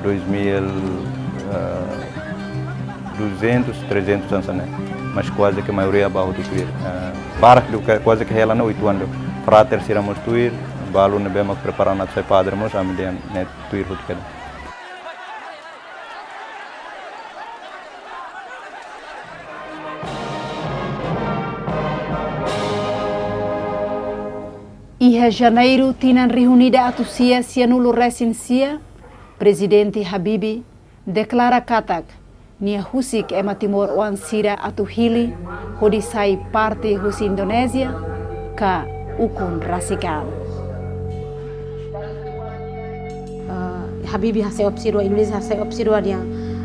2000 200 300 ansane mas quase que a maioria bahut tuiri barak quase que ela no 8 anos frater siramos tuir balu ne bema preparar na sai padre mos amidian ne tuir hut kedan. Iha janeiro tinan reunida atu sia nulo resin sia, Presidente Habibie deklara katak nia husik ema Timor wan sira atu hili hodi sai parte husi Indonesia ka ukun rasikan. Habibie hace opsiro Indonesia hace opsiro dia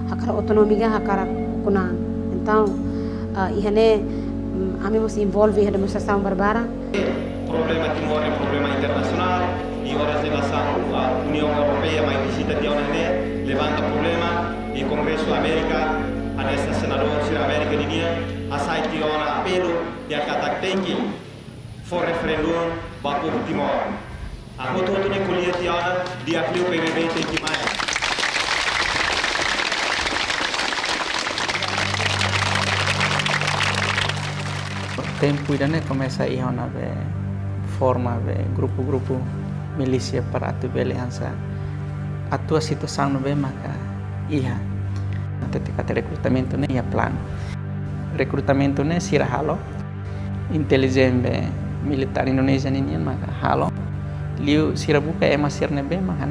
hakara otonomiga hakara kuna. Então ihane ami mos envolve ihade demonstração barbara. Problema Timor é problema internacional e horas de relação a União Europeia mais visita de ONU levanta problema e Congresso América a nessa senador Sir América de dia a site de ONU apelo de acatar tem que for referendum para o povo Timor a outro ne colher de ONU de apelo PVB tem que mais tempo idane começa a ir na forma de grupo milícia para atu aliança a tua situação no bem maka ia até kata recrutamento ne ia plano recrutamento ne sira halo inteligente militar Indonesia ni maka halo liu sira buka ema sirne be maka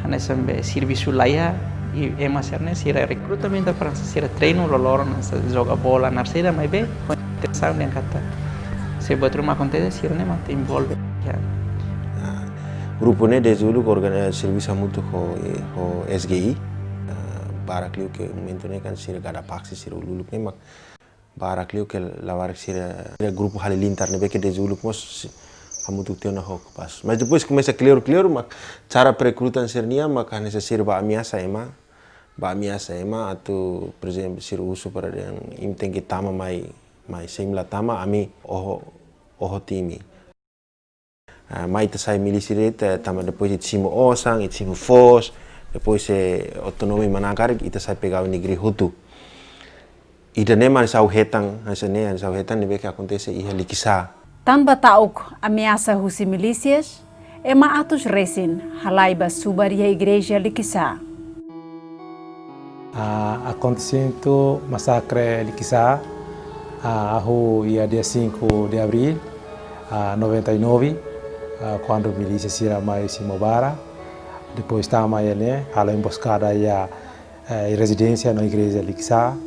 hanesan be serviço laia e ema sirne sira recrutamento para sira treino lolor nasa joga bola na sira mai be intenção ne kata se buat rumah acontece sirne mat envolve grupo ne desde o serviço muito ho SGI barakliu que momento ne kan sira gada paksi sira uluk ne mak barakliu que lavar sira grupo halilintar ne be que desde uluk mos hamutu teu na ho pas mas depois começa clear mak cara perekrutan sirnia mak hanesa sira ba amiasa ema atau por exemplo sira uso para yang im tem que tama mai semla tama ami oho timi mai tasai milisireta tama depois itimo osang itimo fos depois otonomi manakarik ita sai pegau negeri hutu ida nema sau hetang hasane sau hetang nebe que acontece iha likisa Tanpa tauk ameaça husi milícias, ema atos recin halaiba subaria igreja Likisa. Acontecimento massacre Likisa, ia dia 5 de abril 99, quando a milícia sira mai Simobara, depois tama ele hala emboscada ia residência na igreja Likisa,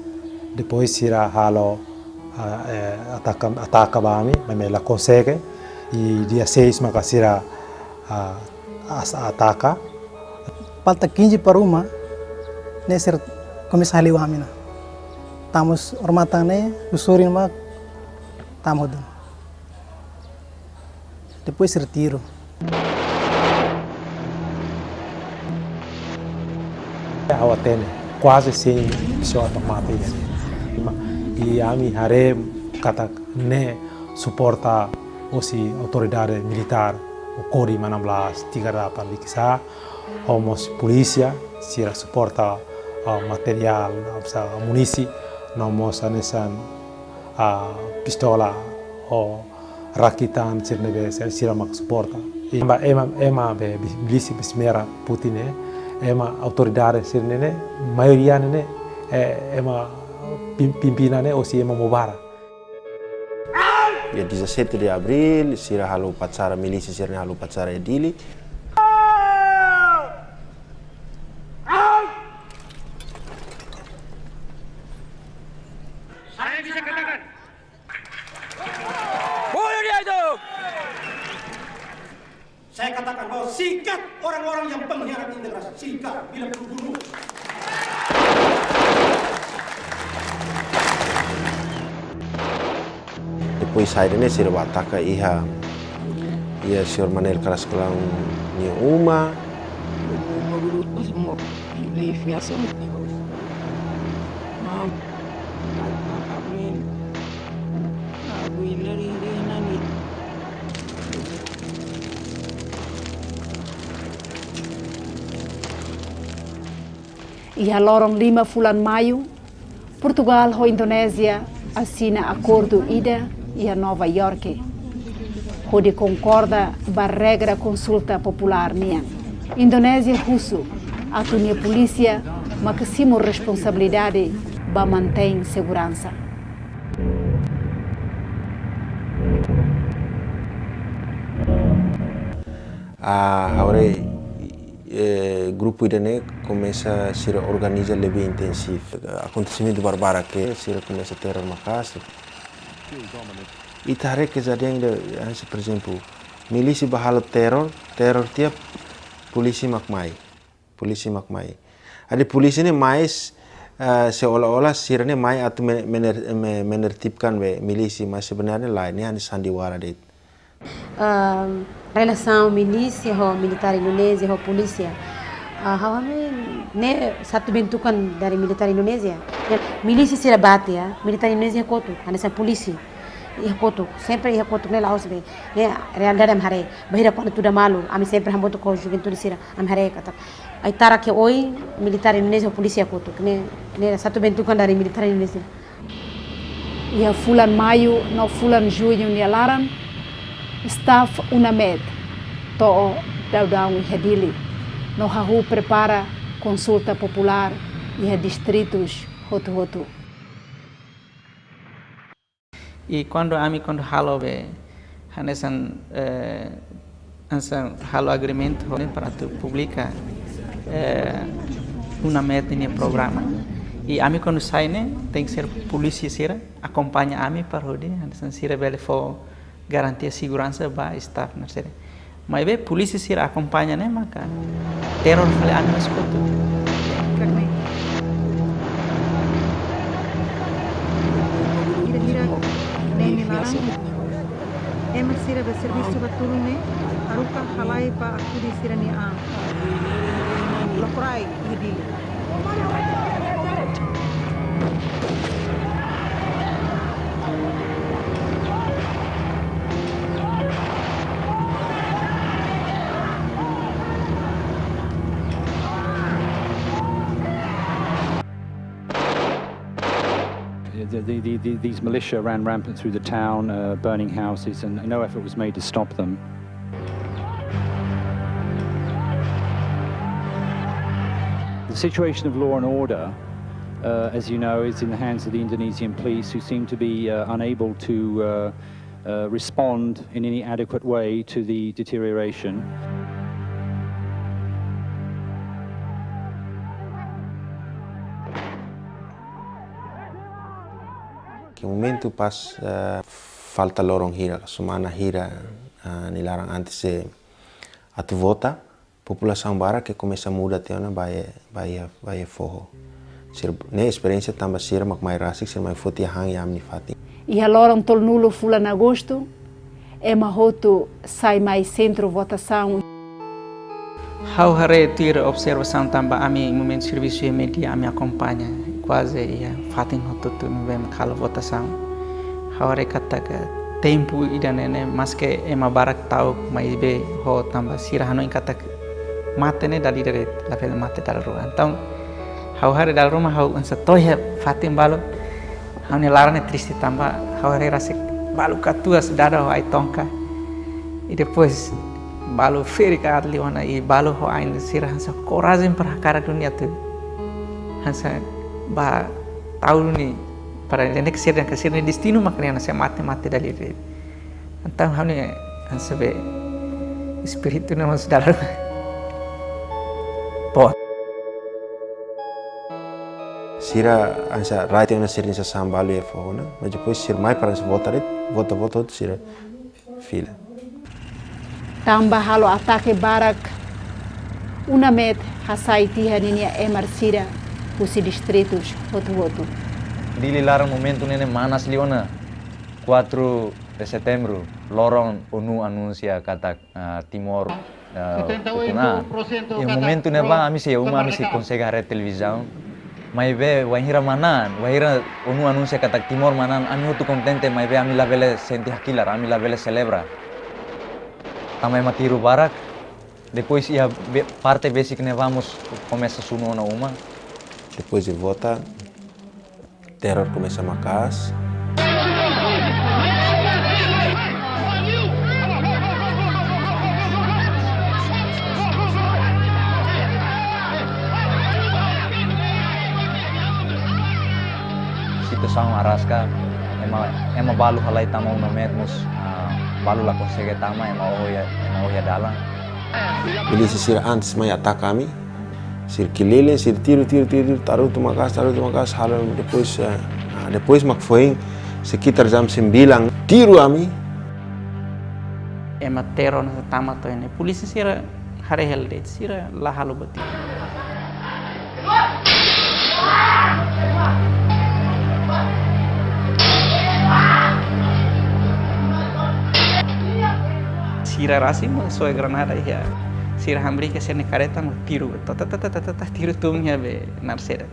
depois sira halo ataca bami, mas ela consegue, e dia 6 maka sira ataca. Falta 15 para uma, nesse começa a liwa mina. Estamos ormatane, usurin mak, estamos dando. Depois se retiro. Awatene, quase 100 pessoas mati. E a mim hare kata ne suporta osi autoridade militar o Código 1638 Likisa, homos polícia, sira suporta material, amunisi, nomos anesan pistola o rakitan sirnebe sira mak suporta. Ema be bilisi besmera Putin ema autoridade sirnene maioria nene ema pimpinannya osi ema Mubara. Dia 17 de abril, sira halu upacara milisi sira halu upacara edili. Saya bisa katakan, bunuh dia itu. Saya katakan bahwa sikat orang-orang yang pengkhianat integrasi, sikat bila perlu bunuh. Depois sairene sira wataka ia sir manel kelas kelang ni uma. Ia lorong 5 bulan Maio, Portugal ho Indonésia assina acordo ida e a Nova York, onde concorda ba regra consulta popular nia. Indonésia russo atunia polícia, mas que simo responsabilidade ba mantém segurança. Agora grupo idane começa a se organizar lebih intensif. Acontecimento barbara que se começa a ter Makassar. E tarik kejadian por exemplo, milisi bahala teror tiap polisi makmai. Ada polisi ini mais seolah-olah sirene mai atau menertibkan milisi, mas sebenarnya lainnya hanya sandiwara det. Relação milícia ho militar Indonésia ho polícia ne satu bentukan dari militar Indonésia. Milícia sira bate ya, militar Indonésia kotu, anessa polisi. Ia kotu, sempre ia kotu ne laos be. Ne realidade am hare, bahira quando tudo malu, ami sempre hamboto ko juventude sira am hare kata. Ai tara ke oi militar Indonésia ho polícia kotu, ne satu bentukan dari militar Indonésia. Ia bulan Maio no bulan Junho ni alaran staff UNAMED to daudang hadili no hahu prepara consulta popular e distritos hotu. E quando halo be hanesan halo agreemento para tu publica UNAMED ini programa. E ami quando sai né tem que ser polícia sira acompanha ami para ode hanesan sira bele for garantir segurança ba staff na sira. Mas be polícia sira acompanha né maka teror fale ami nas kotu. Ema sira be serviço baturune aruka halai pa akudi sira ni a lokrai idi. these militia ran rampant through the town, burning houses, and no effort was made to stop them. The situation of law and order, as you know, is in the hands of the Indonesian police, who seem to be unable to respond in any adequate way to the deterioration. Que momento pas falta lorong hira, semana hira nilarang antes se atu vota, população bara que começa a mudar teona vai forro. Sir ne experiência tamba sira mak mai rasik sir mai foti hang yam ni fati. Iha lorong tol nulo fulan agosto, mahoto sai mais centro votação. Hau hare tira observação tamba ami momento serviço e media ami acompanha quase ia fatin hoto tu novem kala votação. Hau hare kata ke tempo ida nene maske ema barak tau mais be ho tamba sira hano kata mate ne dali dare la pel mate dal ru. Então hau hare dal rumah hau ansa toya fatin balo hau ne larane triste tamba hau hare rasik balu katua sedada ho ai tongka. E depois balu feri ka adli wana i balu ho ain sira hansa coragem para cara dunia tu hansa ba tahu ni para nenek sira ke sira destino makna hansa mate dali re antam hane hansa be espiritu na mas dalam pot sira hansa right na sira sa sambalu e fo na mas depois sir mai para vota sira fila. Tambah halo atake barak una met hasai tiha ninia emarcira pusi distritos hotu. Dili larang momento nene manas liona 4 de setembro lorong ONU anuncia kata Timor Utuna. E momento neba ami se consegue a televisão. Mai be wahira manan, wahira ONU anuncia kata Timor manan, ami hotu contente mai be ami la vele senti hakilar, ami la vele celebra. Tamai matiru barak, depois ia parte basic ne vamos começa suno na uma. Depois de vota, terror começa a macas. Situação arasca, ema balu halai tamau na metmos. Balu la consegue tama ema oya dalam. Milícia sir antes mai ataca kami, sir keliling, sir tiro taruh tu makas halo depois mak foi sekitar jam 9 tiro kami. Ema teror na tama to ini polisi sira hare helde sira la halo bati. Sira rasi mo soy granada ya sira hambri ke sene careta mo tiro tiro tumnya be narsera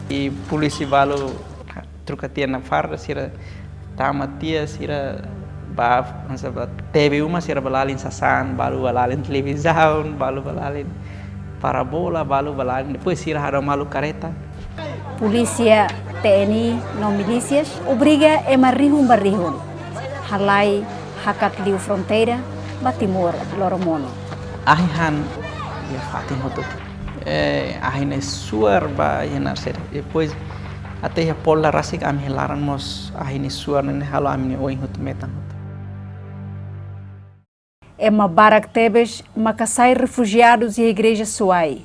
i polisi balu trukatia na farda sira tamatia sira ba masa TV uma sira balalin sasan balu balalin televisão balu balalin parabola balu balalin depois sira haro malu careta. Polícia TNI no milícias obriga emarrihun barrihun halai hakat liu fronteira batimor loromono ahihan ya fatin hoto ahine suar ba yenar depois até a pola rasik am helaran mos ahine suar ne halo amine oin hoto metan Ema barak tebes makasai refugiados e igreja suai.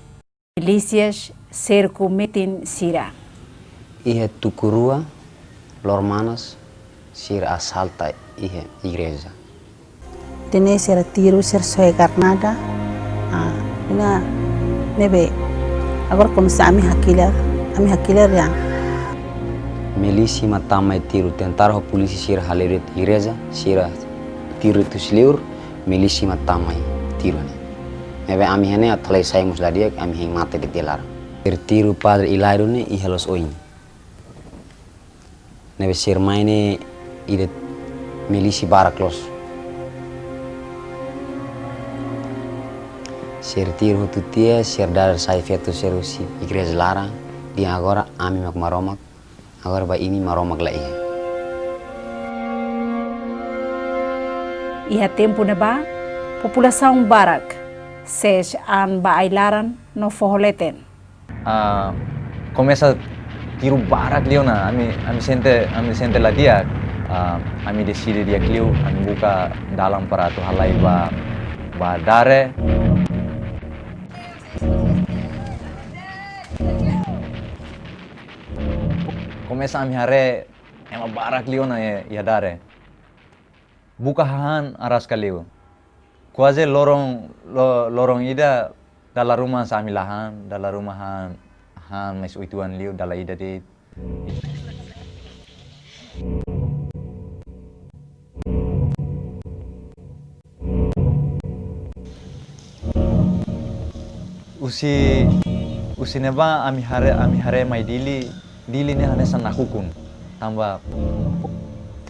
Milícias cerco metin sira. Ihe tukurua lormanas sir assalta ihe igreja. Tene sira tiro sir soe garnada. Ina nebe agora começa ami hakilar yang. Milícia matama tiro tentar ho polisi sir halerit igreja sira tiro tu sliur milisi matamai tiro ne. Ebe ami hene athlai sai musdadia ami hing mate de telar. Tiru padre ilairu ne ihalos oin. Nebe sir maine ide milisi barak los. Ser tiro tutia, ser dar sai fetu serusi igreja larang, di agora ami mak maromak, agora ba ini maromak lai. Iha tempo na ba, população barak, ses an ba ailaran no forroleten. Começa tiro barak liona, ami sente la dia, ami decide dia kliu, ami buka dalam para tu halai ba dare. Começa ami hare ema barak liona ya dare. Buka han aras kaliu. Kuaze lorong ida dalam rumah sami lahan, dalam rumah han mes uituan liu dalam ida di. Usi neba ami hare mai dili ne hanesan nakukun tambah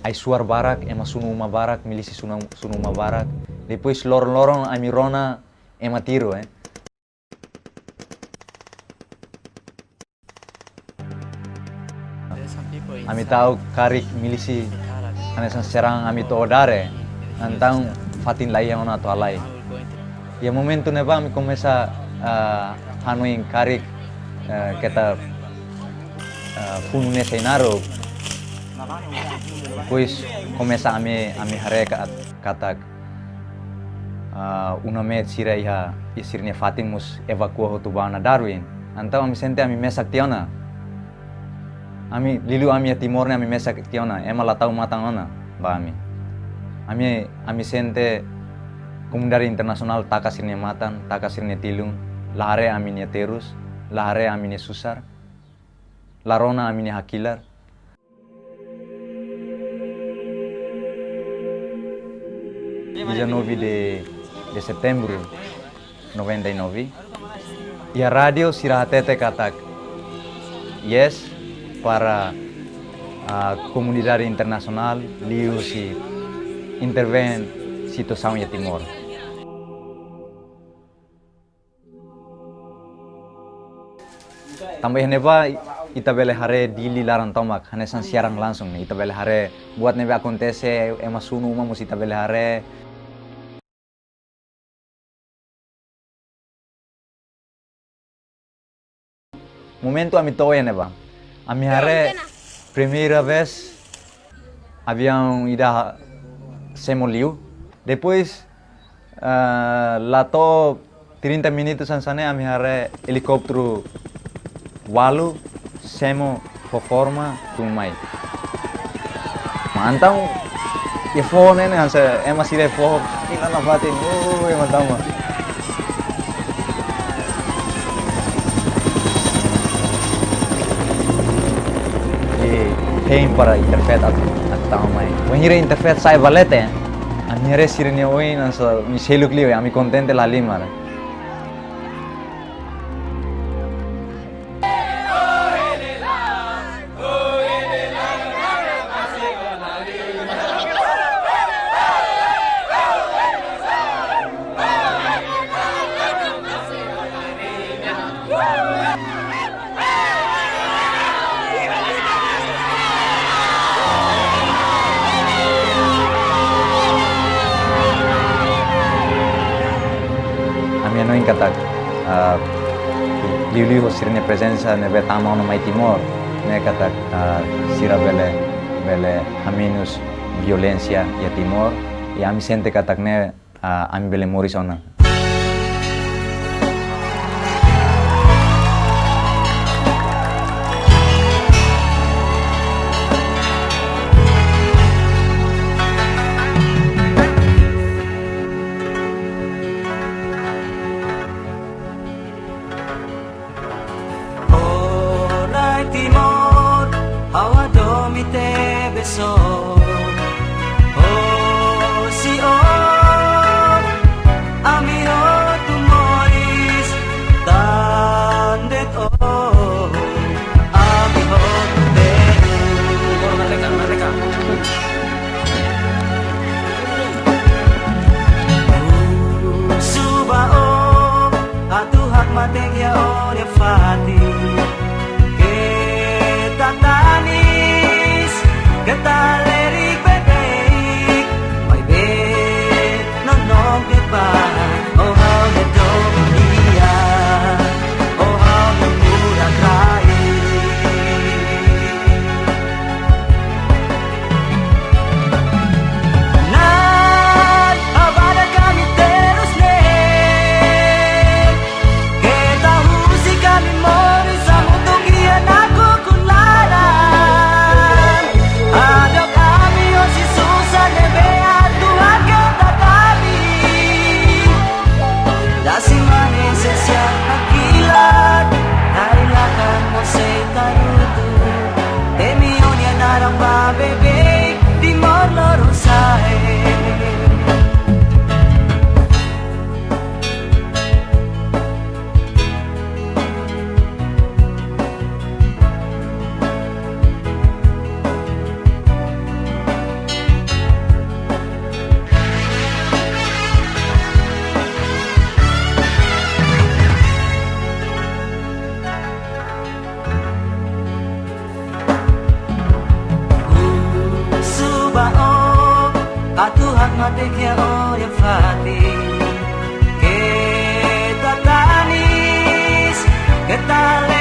ai suar barak ema sunuma barak milisi sunuma barak depois lorong ami rona ema tiro ami tahu karik milisi hanesan serang ami to dare antang fatin lai yang ona to alai ya momento neba ami começa hanuin karik kita funune senaro pois começa ami hare katak una met sira iha isirne fatimus evakua hotu bana Darwin antau ami sente ami mesak tiona ami lilu ami timorne ami mesak tiona ema la tau matang ona ba ami sente komundari internasional takasirne matan takasirne tilung lahare aminia terus lahare aminia susar larona aminia hakilar. 19 de setembro 99 e a rádio Sirahatete katak yes para a comunidade internacional liu si intervém situação em Timor. Tambah neba ita bele hare dili larang tomak hanesan siarang langsung nih ita bele hare buat neba acontece ema sunu uma mus ita bele hare momento ami toya neba ami hare primeira vez avião ida semoliu depois lato 30 minutos sansane ami hare helicóptero walu semo forma tumai mantau e phone ne hansa ema sire phone ila na fatin e mantama e tem para interpret atau mai when ire interpret sai valete amire sirene oi nansa mi seluk liwe ami contente la limar. Katak liu sirne presença nebe tama no mai Timor ne katak sira bele haminus violência ya Timor e ami sente katak ne ami bele morisona. Tuhan mati kia o ya fati kita tanis kita